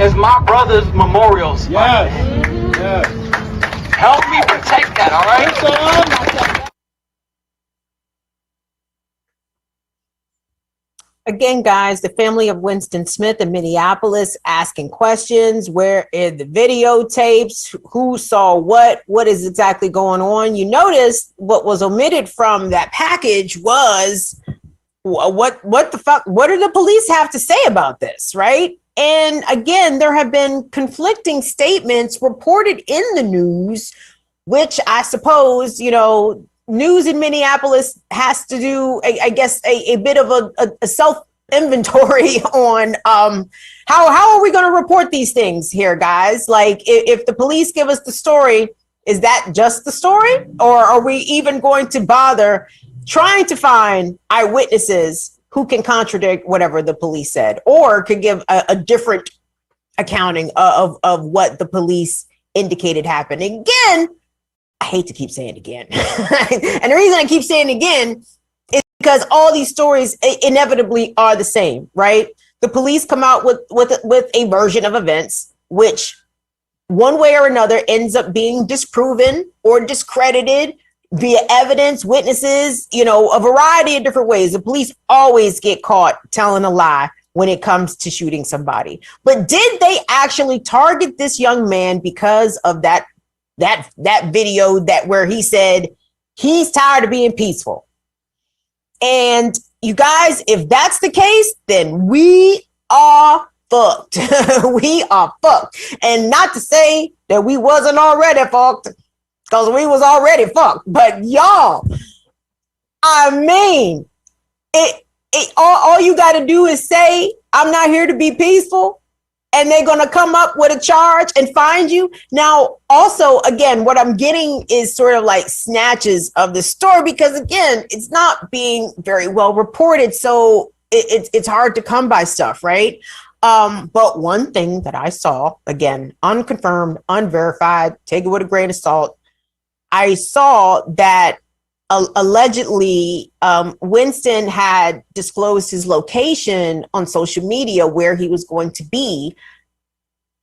is my brother's memorials. Yes. Help me protect that, all right? Again, guys, the family of Winston Smith in Minneapolis asking questions. Where are the videotapes? Who saw what? What is exactly going on? You notice what was omitted from that package was what the fuck? What do the police have to say about this, right? And again, there have been conflicting statements reported in the news, which I suppose, news in Minneapolis has to do, I guess, a bit of a self-inventory on how are we going to report these things here, guys? Like, if the police give us the story Is that just the story? Or are we even going to bother trying to find eyewitnesses who can contradict whatever the police said or could give a different accounting of what the police indicated happened? Again, I hate to keep saying again. And the reason I keep saying again is because all these stories inevitably are the same, right? The police come out with a version of events, which one way or another ends up being disproven or discredited via evidence, witnesses, a variety of different ways. The police always get caught telling a lie when it comes to shooting somebody. But did they actually target this young man because of that video where he said he's tired of being peaceful? And you guys, if that's the case, then we are fucked. We are fucked. And not to say that we wasn't already fucked, because we was already fucked. But y'all, I mean, all you got to do is say, I'm not here to be peaceful, and they're going to come up with a charge and find you. Now, also, again, what I'm getting is sort of like snatches of the story, because, again, it's not being very well reported. So it's hard to come by stuff, right? But one thing that I saw, again, unconfirmed, unverified, take it with a grain of salt. I saw that allegedly Winston had disclosed his location on social media where he was going to be.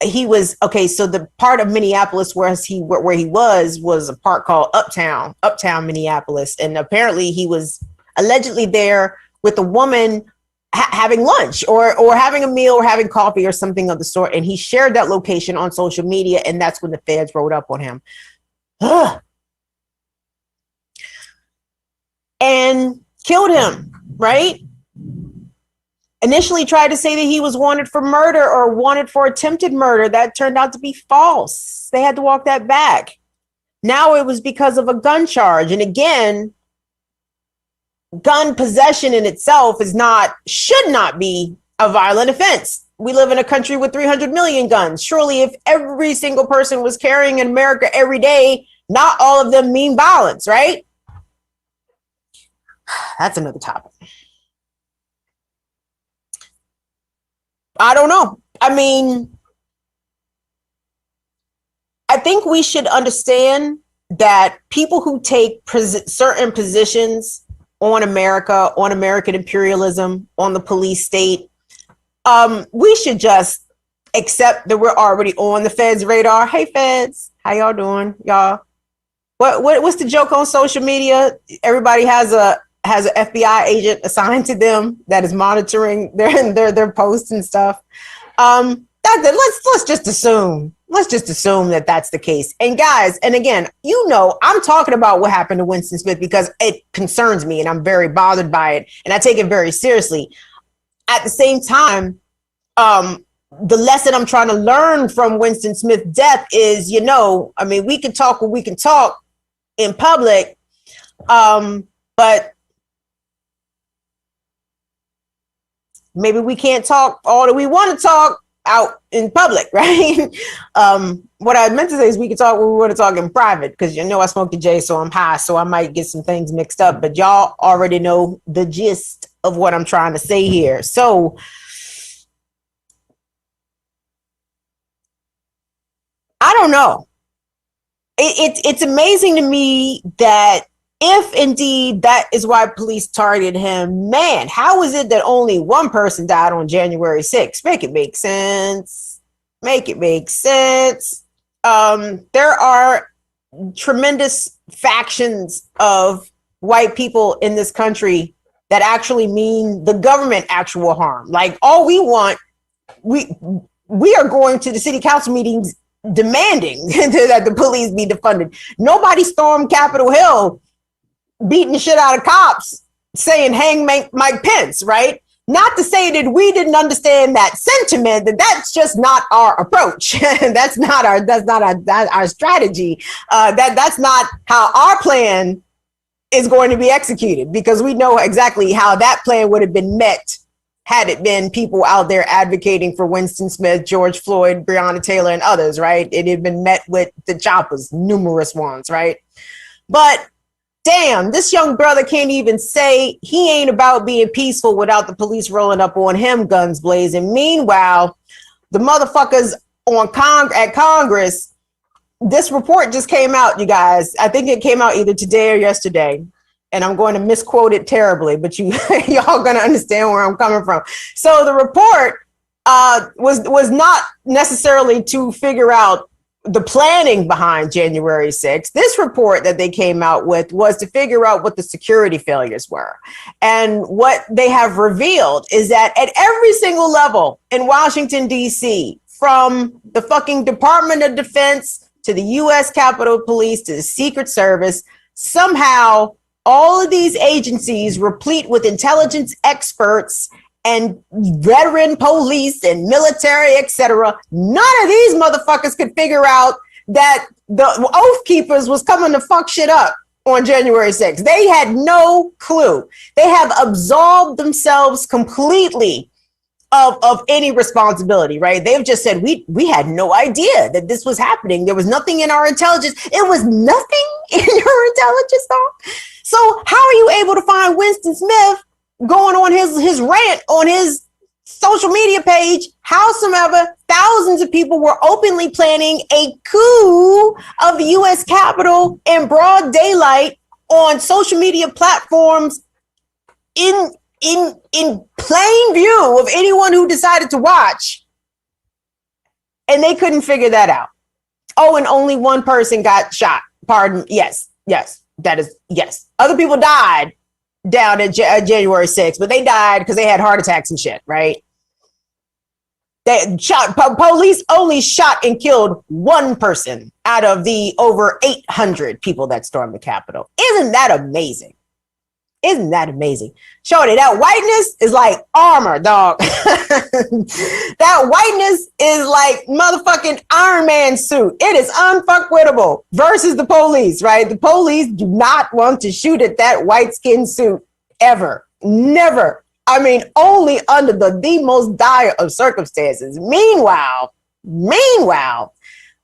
He was so the part of Minneapolis where he was a part called Uptown Minneapolis, and apparently he was allegedly there with a woman having lunch or having a meal or having coffee or something of the sort, and he shared that location on social media, and that's when the feds rode up on him. And killed him, right? Initially tried to say that he was wanted for murder or wanted for attempted murder. That turned out to be false. They had to walk that back. Now it was because of a gun charge. And again, gun possession in itself should not be a violent offense. We live in a country with 300 million guns. Surely if every single person was carrying in America every day, not all of them mean violence, right? That's another topic. I don't know. I mean, I think we should understand that people who take certain positions on America, on American imperialism, on the police state, we should just accept that we're already on the feds' radar. Hey, feds, how y'all doing, y'all? What's the joke on social media? Everybody has an FBI agent assigned to them that is monitoring their posts and stuff. Let's just assume that that's the case. And guys, and again, I'm talking about what happened to Winston Smith because it concerns me and I'm very bothered by it and I take it very seriously. At the same time, the lesson I'm trying to learn from Winston Smith's death is, we can talk what we can talk in public, but maybe we can't talk all that we want to talk out in public, right? What I meant to say is we can talk what we want to talk in private, because I smoked a J, so I'm high, so I might get some things mixed up, but y'all already know the gist of what I'm trying to say here. So I don't know. It's amazing to me that if indeed that is why police targeted him, man, how is it that only one person died on January 6th? Make it make sense. Make it make sense. There are tremendous factions of white people in this country that actually mean the government actual harm. Like all we want, we are going to the city council meetings demanding that the police be defunded. Nobody stormed Capitol Hill beating the shit out of cops saying hang Mike Pence, right? Not to say that we didn't understand that sentiment, that's just not our approach. that's not our strategy. That's not how our plan is going to be executed, because we know exactly how that plan would have been met had it been people out there advocating for Winston Smith, George Floyd, Breonna Taylor, and others, right? It had been met with the choppers, numerous ones, right? But damn, this young brother can't even say he ain't about being peaceful without the police rolling up on him, guns blazing. Meanwhile, the motherfuckers at Congress, this report just came out, you guys. I think it came out either today or yesterday. And I'm going to misquote it terribly, but y'all gonna understand where I'm coming from. So the report was not necessarily to figure out the planning behind January 6th. This report that they came out with was to figure out what the security failures were. And what they have revealed is that at every single level in Washington, D.C., from the fucking Department of Defense to the U.S. Capitol Police to the Secret Service, somehow all of these agencies, replete with intelligence experts and veteran police and military, etc., none of these motherfuckers could figure out that the Oath Keepers was coming to fuck shit up on January 6th. They had no clue. They have absolved themselves completely of any responsibility, right? They've just said, we had no idea that this was happening. There was nothing in our intelligence. It was nothing in your intelligence, though. So how are you able to find Winston Smith going on his rant on his social media page? Howsoever, thousands of people were openly planning a coup of the U.S. Capitol in broad daylight on social media platforms in plain view of anyone who decided to watch. And they couldn't figure that out. Oh, and only one person got shot. Pardon. Yes. That is, yes. Other people died down at January 6th, but they died because they had heart attacks and shit, right? They shot, police only shot and killed one person out of the over 800 people that stormed the Capitol. Isn't that amazing? Isn't that amazing? Shorty, that whiteness is like armor, dog. That whiteness is like motherfucking Iron Man suit. It is unfuckwittable versus the police, right? The police do not want to shoot at that white skin suit ever. Never. I mean, only under the most dire of circumstances. Meanwhile,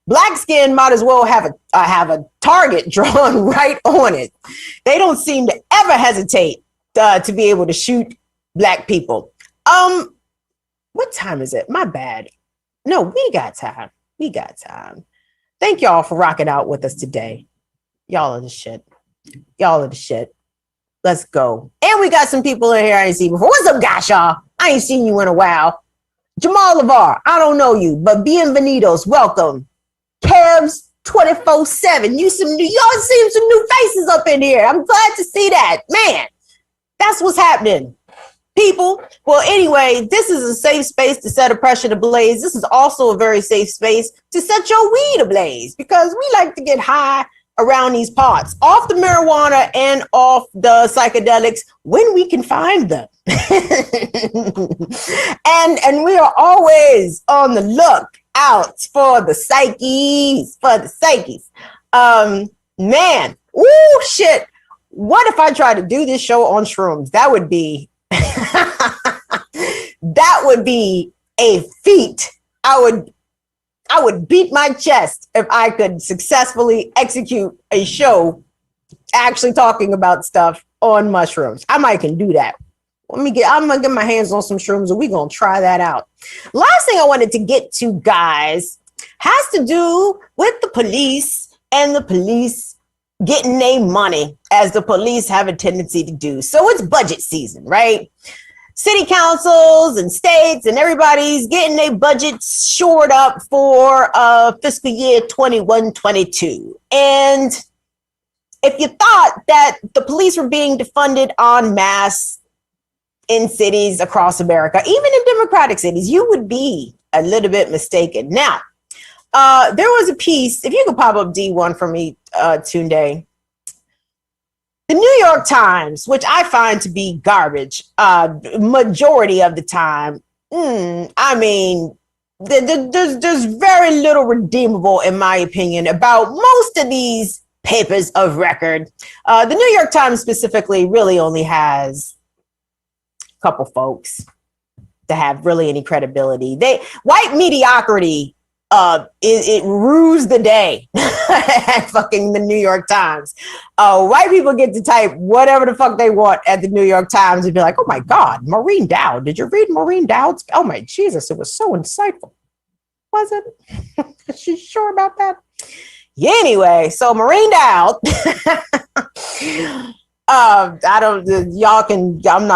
black skin might as well have a target drawn right on it. They don't seem to ever hesitate to be able to shoot black people. What time is it? My bad. No, we got time. Thank y'all for rocking out with us today. Y'all are the shit. Let's go. And we got some people in here I ain't seen before. What's up, guys, y'all? I ain't seen you in a while. Jamal LeVar, I don't know you, but bienvenidos, welcome. Kevs 24/7. Y'all seeing some new faces up in here. I'm glad to see that. Man, that's what's happening. People. Well, anyway, this is a safe space to set oppression ablaze. This is also a very safe space to set your weed ablaze because we like to get high around these parts, off the marijuana and off the psychedelics when we can find them. and we are always on the lookout for the psyches, man, ooh, shit. What if I tried to do this show on shrooms? That would be a feat. I would beat my chest if I could successfully execute a show actually talking about stuff on mushrooms. I might can do that. I'm gonna get my hands on some shrooms and we're gonna try that out. Last thing I wanted to get to, guys, has to do with the police and the police getting their money, as the police have a tendency to do. So it's budget season, right? City councils and states and everybody's getting their budgets shored up for fiscal year 21-22. And if you thought that the police were being defunded en masse in cities across America, even in democratic cities, you would be a little bit mistaken. Now, there was a piece, if you could pop up D1 for me, Tunde. The New York Times, which I find to be garbage, majority of the time. I mean, there's very little redeemable, in my opinion, about most of these papers of record. The New York Times specifically really only has a couple folks. to have really any credibility. White mediocrity, it rues the day at fucking the New York Times. White people get to type whatever the fuck they want at the New York Times and be like, oh my God, Maureen Dowd. Did you read Maureen Dowd's? Oh my Jesus, it was so insightful. Was it? Is she sure about that? Yeah, anyway, so Maureen Dowd. I'm not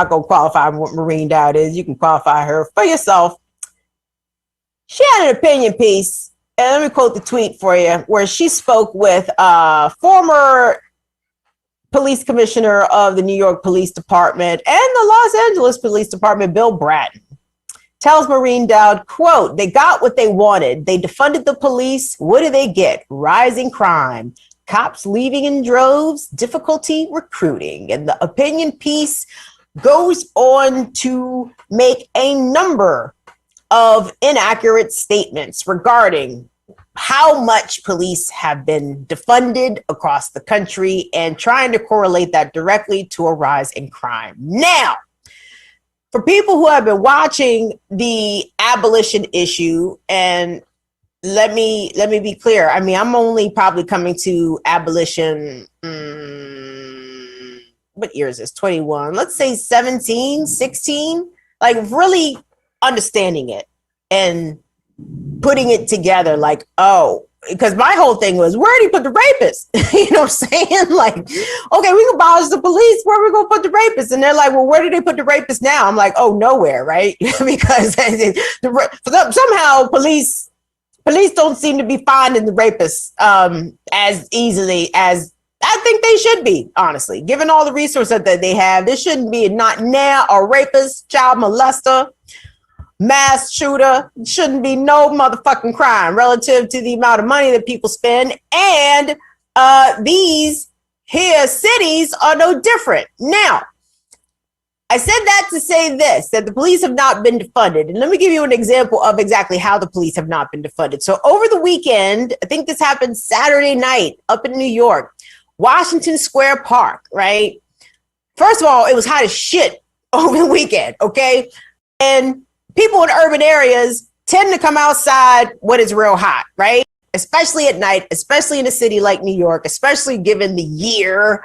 going to qualify what Maureen Dowd is. You can qualify her for yourself. She had an opinion piece, and let me quote the tweet for you, where she spoke with former police commissioner of the New York Police Department and the Los Angeles Police Department, Bill Bratton. Tells Maureen Dowd, quote, they got what they wanted. They defunded the police. What do they get? Rising crime. Cops leaving in droves, difficulty recruiting. And the opinion piece goes on to make a number of inaccurate statements regarding how much police have been defunded across the country and trying to correlate that directly to a rise in crime. Now, for people who have been watching the abolition issue, and let me be clear. I mean, I'm only probably coming to abolition. What year is this? 21. Let's say 17, 16. Like really understanding it and putting it together. Like, oh, because my whole thing was, where did he put the rapists? You know what I'm saying? Like, okay, we can abolish the police. Where are we going to put the rapists? And they're like, well, where did they put the rapists now? I'm like, oh, nowhere, right? Because somehow police don't seem to be finding the rapists as easily as I think they should be, honestly. Given all the resources that they have, there shouldn't be not now a rapist, child molester, mass shooter. Shouldn't be no motherfucking crime relative to the amount of money that people spend. And these here cities are no different. Now, I said that to say this, that the police have not been defunded. And let me give you an example of exactly how the police have not been defunded. So over the weekend, I think this happened Saturday night up in New York, Washington Square Park, right? First of all, it was hot as shit over the weekend, okay? And people in urban areas tend to come outside when it's real hot, right? Especially at night, especially in a city like New York, especially given the year.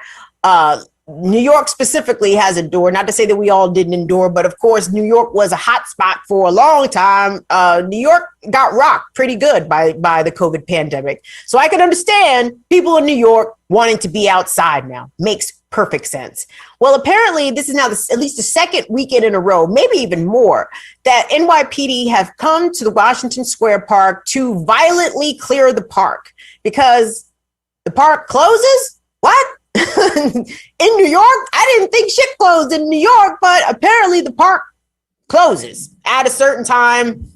New York specifically has endured, not to say that we all didn't endure, but of course, New York was a hot spot for a long time. New York got rocked pretty good by the COVID pandemic. So I can understand people in New York wanting to be outside now. Makes perfect sense. Well, apparently this is now at least the second weekend in a row, maybe even more, that NYPD have come to the Washington Square Park to violently clear the park because the park closes? What? In New York? I didn't think shit closed in New York, but apparently the park closes at a certain time,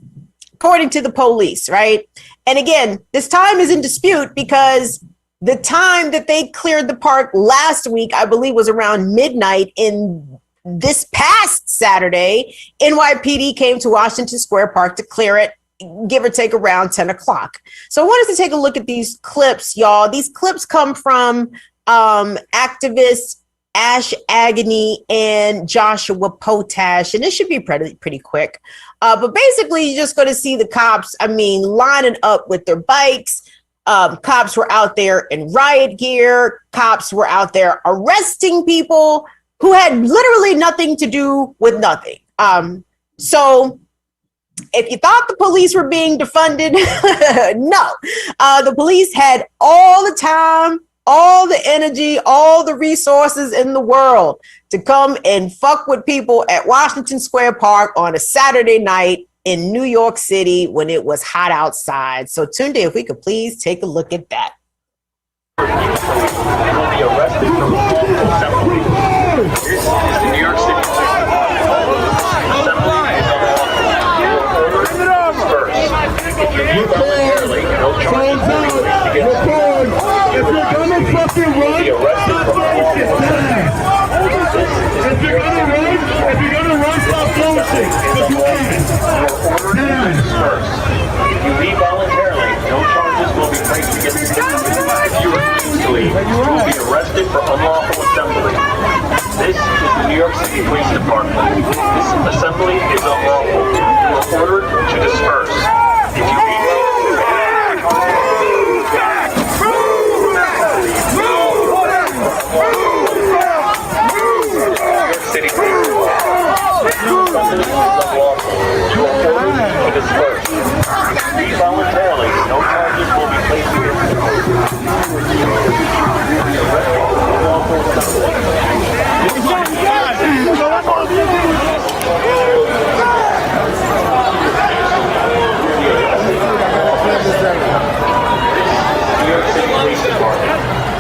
according to the police, right? And again, this time is in dispute because the time that they cleared the park last week, I believe, was around midnight. In this past Saturday, NYPD came to Washington Square Park to clear it, give or take around 10 o'clock. So I wanted to take a look at these clips, y'all. These clips come from activists Ash Agony and Joshua Potash, and this should be pretty quick. But basically, you're just going to see the cops, lining up with their bikes. Cops were out there in riot gear. Cops were out there arresting people who had literally nothing to do with nothing. So if you thought the police were being defunded, no. The police had all the time, all the energy, all the resources in the world to come and fuck with people at Washington Square Park on a Saturday night in New York City when it was hot outside. So Tunde, if we could please take a look at that. This is New York City. If you're gonna fucking run, if you're gonna run, stop closing. If you If you leave voluntarily, no charges will be placed against you. If you refuse to leave, you will be arrested for unlawful assembly. This is the New York City disperse. Leave voluntarily. No charges will be placed against you.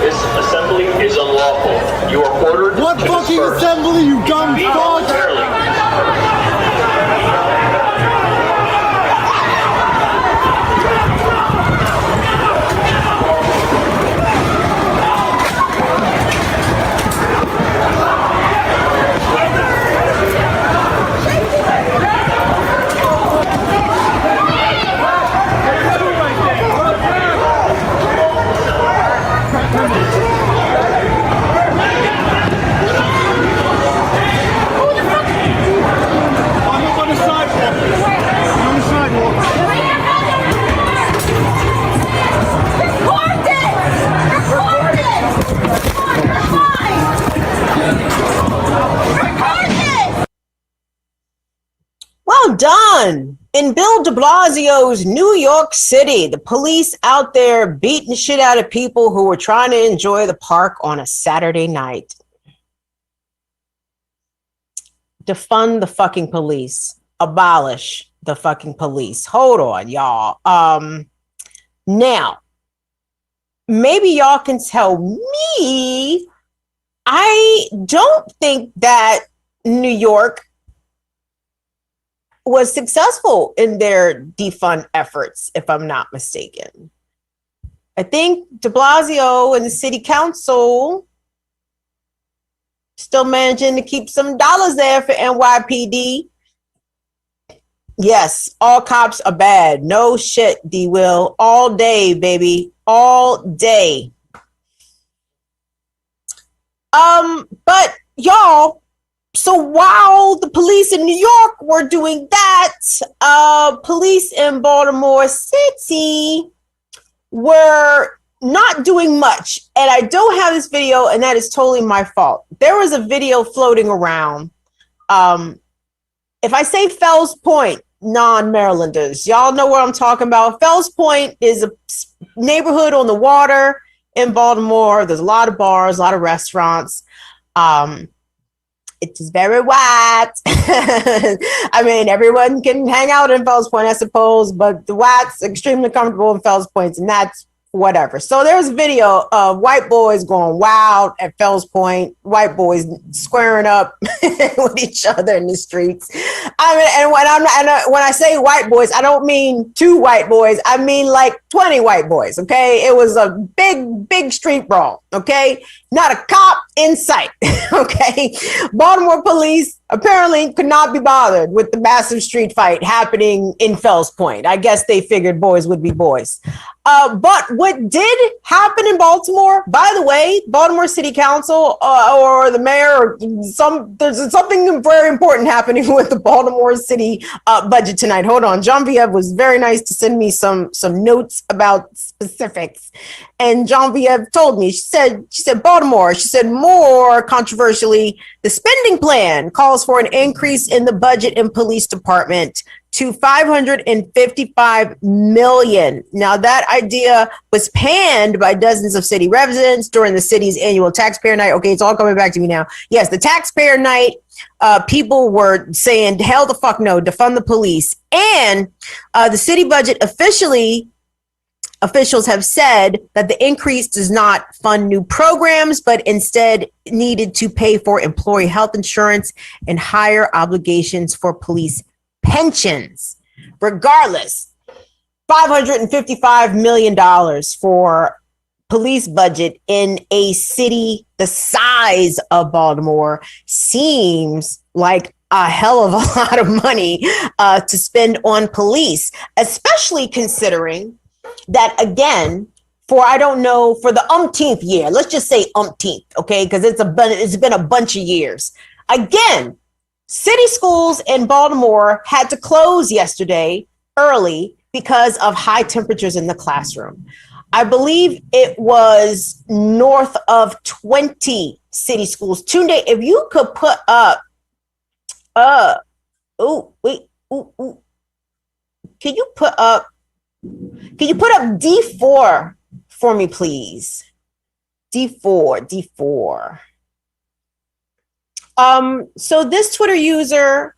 This assembly is unlawful. You are ordered What to fucking disperse. assembly, you dumb Leave fuck? voluntarily. I'm up on the sidewalk. I'm on the sidewalk. Well done. In Bill de Blasio's New York City, the police out there beating the shit out of people who were trying to enjoy the park on a Saturday night. Defund the fucking police. Abolish the fucking police. Hold on, y'all. Now, maybe y'all can tell me, I don't think that New York was successful in their defund efforts, if I'm not mistaken. I think de Blasio and the city council still managing to keep some dollars there for NYPD. Yes, all cops are bad. No shit, D. Will. All day, baby. All day. But y'all, so while the police in New York were doing that, police in Baltimore City were not doing much. And I don't have this video, and that is totally my fault. There was a video floating around. If I say Fells Point, non-Marylanders, y'all know what I'm talking about. Fells Point is a neighborhood on the water in Baltimore. There's a lot of bars, a lot of restaurants. It is very white. I mean, everyone can hang out in Fells Point, I suppose, but the whites extremely comfortable in Fells Point, and that's whatever. So there's a video of white boys going wild at Fells Point, white boys squaring up with each other in the streets. I mean, and when I say white boys, I don't mean 2 white boys. I mean like 20 white boys. Okay, it was a big street brawl. Okay, not a cop in sight. Okay, Baltimore police apparently could not be bothered with the massive street fight happening in Fells Point. I guess they figured boys would be boys. But what did happen in Baltimore, by the way, Baltimore City Council or the mayor, there's something very important happening with the Baltimore City budget tonight. Hold on. Genevieve was very nice to send me some notes about specifics. And Genevieve told me, she said, Baltimore, she said, more controversially, the spending plan calls for an increase in the budget in police department to $555 million. Now, that idea was panned by dozens of city residents during the city's annual taxpayer night. Okay, it's all coming back to me now. Yes, the taxpayer night, people were saying, hell the fuck no, defund the police. And the city budget officials have said that the increase does not fund new programs, but instead needed to pay for employee health insurance and higher obligations for police pensions. Regardless, $555 million for police budget in a city the size of Baltimore seems like a hell of a lot of money to spend on police, especially considering that, again, for the umpteenth year, let's just say umpteenth, okay, because it's been a bunch of years. Again, city schools in Baltimore had to close yesterday early because of high temperatures in the classroom. I believe it was north of 20 city schools. Tunde, if you could put up, can you put up D4 for me, please? D4. So this Twitter user,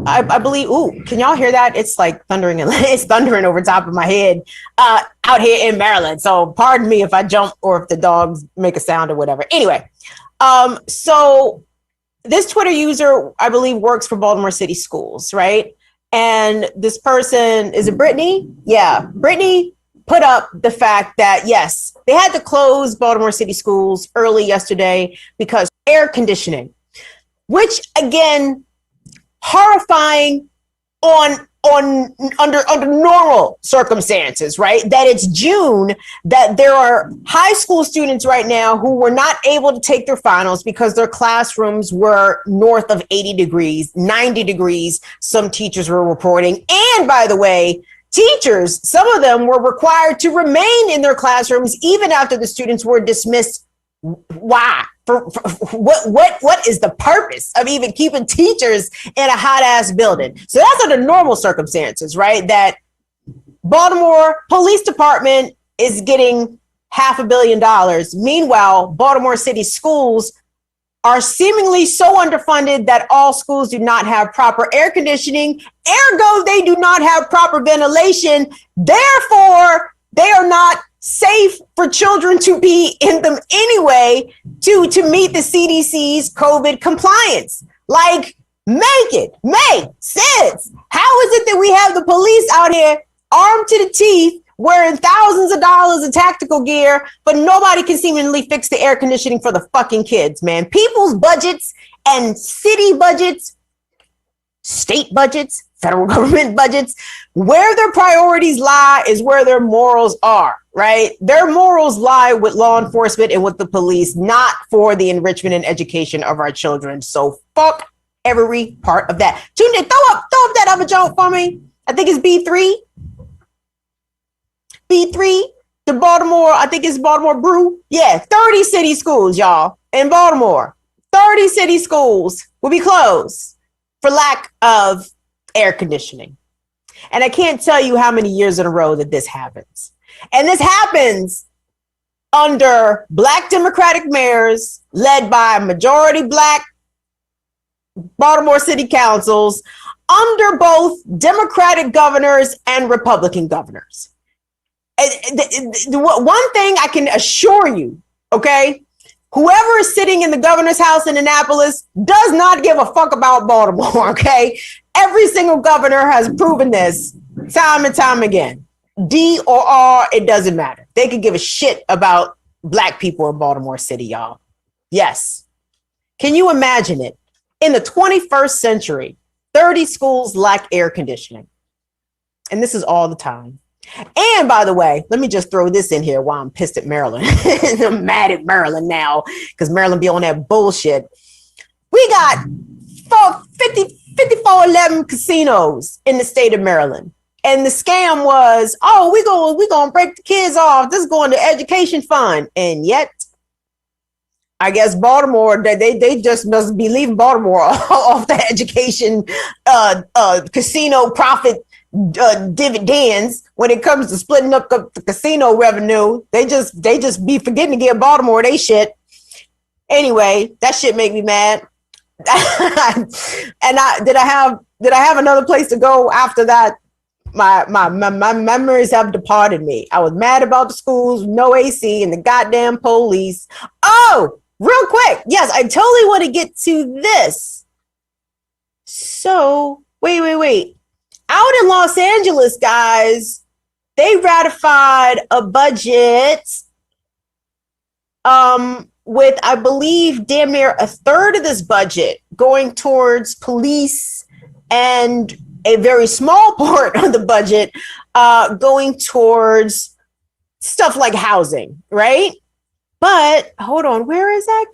I believe, ooh, can y'all hear that? It's like thundering, it's thundering over top of my head out here in Maryland. So pardon me if I jump or if the dogs make a sound or whatever. Anyway, so this Twitter user, I believe, works for Baltimore City Schools, right? And this person, is it Brittany? Yeah, Brittany put up the fact that, yes, they had to close Baltimore City Schools early yesterday because air conditioning, which again, horrifying under normal circumstances, right? That it's June, that there are high school students right now who were not able to take their finals because their classrooms were north of 80 degrees, 90 degrees, some teachers were reporting. And by the way, teachers, some of them were required to remain in their classrooms even after the students were dismissed. Why? For what is the purpose of even keeping teachers in a hot ass building? So that's under normal circumstances, right? That Baltimore Police Department is getting $500 million. Meanwhile, Baltimore City schools are seemingly so underfunded that all schools do not have proper air conditioning. Ergo, they do not have proper ventilation. Therefore, they are not safe for children to be in them anyway to meet the CDC's COVID compliance. Like, make sense. How is it that we have the police out here armed to the teeth, wearing thousands of dollars of tactical gear, but nobody can seemingly fix the air conditioning for the fucking kids, man? People's budgets and city budgets, state budgets, federal government budgets, where their priorities lie is where their morals are, right? Their morals lie with law enforcement and with the police, not for the enrichment and education of our children. So fuck every part of that. Tunde, throw up that other joke for me. I think it's B3. The Baltimore, I think it's Baltimore Brew. Yeah, 30 city schools, y'all, in Baltimore. 30 city schools will be closed for lack of air conditioning. And I can't tell you how many years in a row that this happens. And this happens under Black Democratic mayors led by majority Black Baltimore city councils, under both Democratic governors and Republican governors. One thing I can assure you, okay, whoever is sitting in the governor's house in Annapolis does not give a fuck about Baltimore, okay? Every single governor has proven this time and time again. D or R, it doesn't matter. They could give a shit about Black people in Baltimore City, y'all. Yes. Can you imagine it? In the 21st century, 30 schools lack air conditioning. And this is all the time. And by the way, let me just throw this in here while I'm pissed at Maryland. I'm mad at Maryland now because Maryland be on that bullshit. We got 5411 casinos in the state of Maryland. And the scam was, oh, we gonna break the kids off. This is going to education fund. And yet, I guess Baltimore, they just must be leaving Baltimore off the education casino profit dividends when it comes to splitting up the casino revenue. They just be forgetting to give Baltimore they shit. Anyway, that shit make me mad. And did I have another place to go after that? My memories have departed me. I was mad about the schools, no AC, and the goddamn police. Oh, real quick. Yes, I totally want to get to this. So, wait. Out in Los Angeles, guys, they ratified a budget with, I believe, damn near a third of this budget going towards police and a very small part of the budget going towards stuff like housing, right? But hold on, where is that?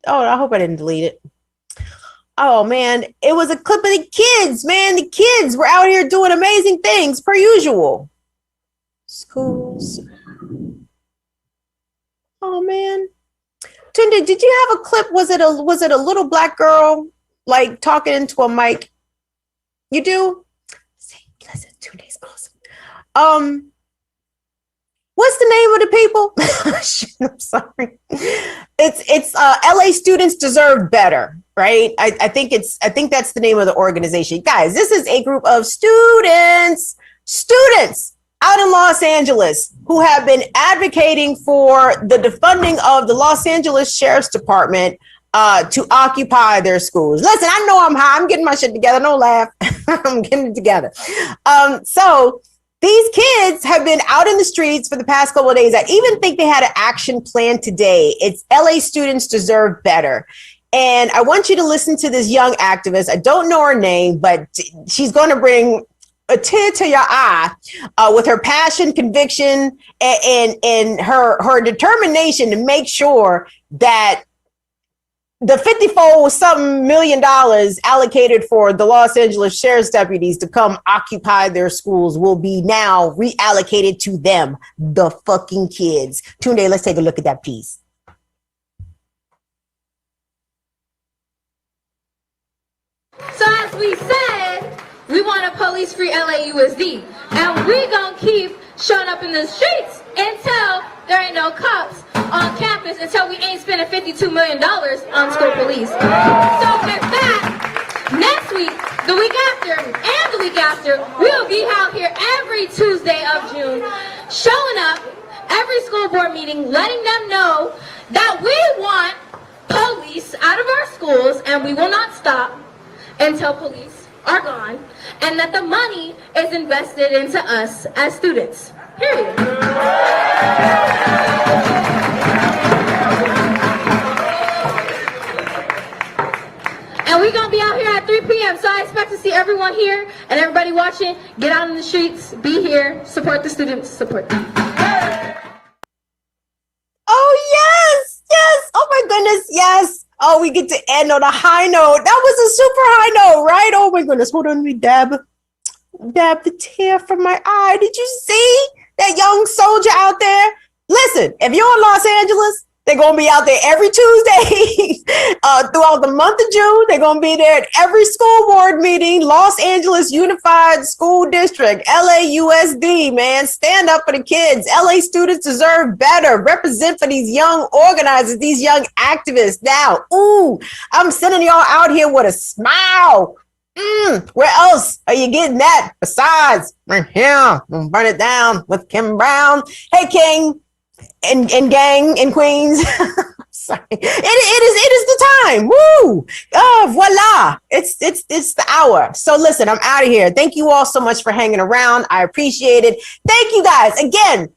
Oh, I hope I didn't delete it. Oh man, it was a clip of the kids, man. The kids were out here doing amazing things per usual. Schools. Oh man. Tunde, did you have a clip? Was it a little Black girl like talking into a mic? You do? See, listen. What's the name of the people? I'm sorry. It's LA Students Deserve Better, right? I think that's the name of the organization. Guys, this is a group of students out in Los Angeles who have been advocating for the defunding of the Los Angeles Sheriff's Department to occupy their schools. Listen, I know I'm high. I'm getting my shit together. Don't laugh. I'm getting it together. So these kids have been out in the streets for the past couple of days. I even think they had an action plan today. It's LA Students Deserve Better. And I want you to listen to this young activist. I don't know her name, but she's going to bring a tear to your eye with her passion, conviction, and her determination to make sure that the 54-something million allocated for the Los Angeles Sheriff's deputies to come occupy their schools will be now reallocated to them, the fucking kids. Tunde, let's take a look at that piece. So as we said, we want a police-free LAUSD, and we gonna keep showing up in the streets until there ain't no cops on campus, until we ain't spending $52 million on school police. So in fact, next week, the week after, and the week after, we'll be out here every Tuesday of June, showing up every school board meeting, letting them know that we want police out of our schools, and we will not stop until police are gone, and that the money is invested into us as students. Period. And we're going to be out here at 3 p.m. So I expect to see everyone here and everybody watching. Get out in the streets, be here, support the students, support them. Oh, yes. Oh, my goodness. Yes. Oh, we get to end on a high note. That was a super high note, right? Oh, my goodness. Hold on, we dab the tear from my eye. Did you see that young soldier out there? Listen, if you're in Los Angeles, they're going to be out there every Tuesday throughout the month of June. They're going to be there at every school board meeting. Los Angeles Unified School District, LAUSD, man. Stand up for the kids. LA Students Deserve Better. Represent for these young organizers, these young activists. Now, ooh, I'm sending y'all out here with a smile. Where else are you getting that besides right here? We'll burn it down with Kim Brown. Hey, King. And gang in Queens. Sorry. It is the time. Woo! Oh, voila. It's the hour. So listen, I'm out of here. Thank you all so much for hanging around. I appreciate it. Thank you guys. Again,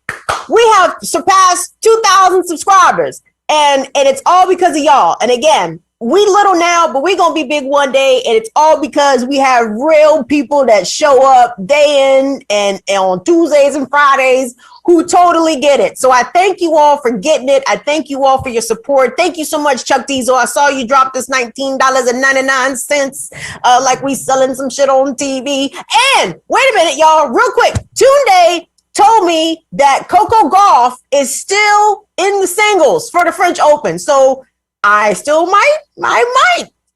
we have surpassed 2,000 subscribers and it's all because of y'all. And again, we little now, but we're going to be big one day. And it's all because we have real people that show up day in and on Tuesdays and Fridays who totally get it. So I thank you all for getting it. I thank you all for your support. Thank you so much, Chuck Diesel. I saw you drop this $19.99 like we selling some shit on TV. And wait a minute, y'all, real quick. Tunde told me that Coco Gauff is still in the singles for the French Open. So I still might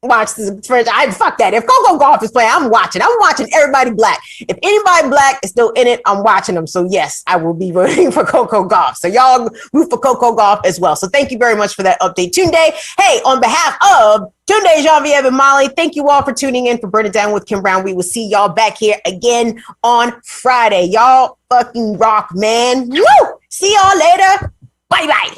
watch the French. Fuck that. If Coco Gauff is playing, I'm watching. I'm watching everybody black. If anybody black is still in it, I'm watching them. So yes, I will be voting for Coco Gauff. So y'all root for Coco Gauff as well. So thank you very much for that update, Tunde. Hey, on behalf of Tunde, Genevieve, and Molly, thank you all for tuning in for Burn It Down with Kim Brown. We will see y'all back here again on Friday. Y'all fucking rock, man. Woo! See y'all later. Bye-bye.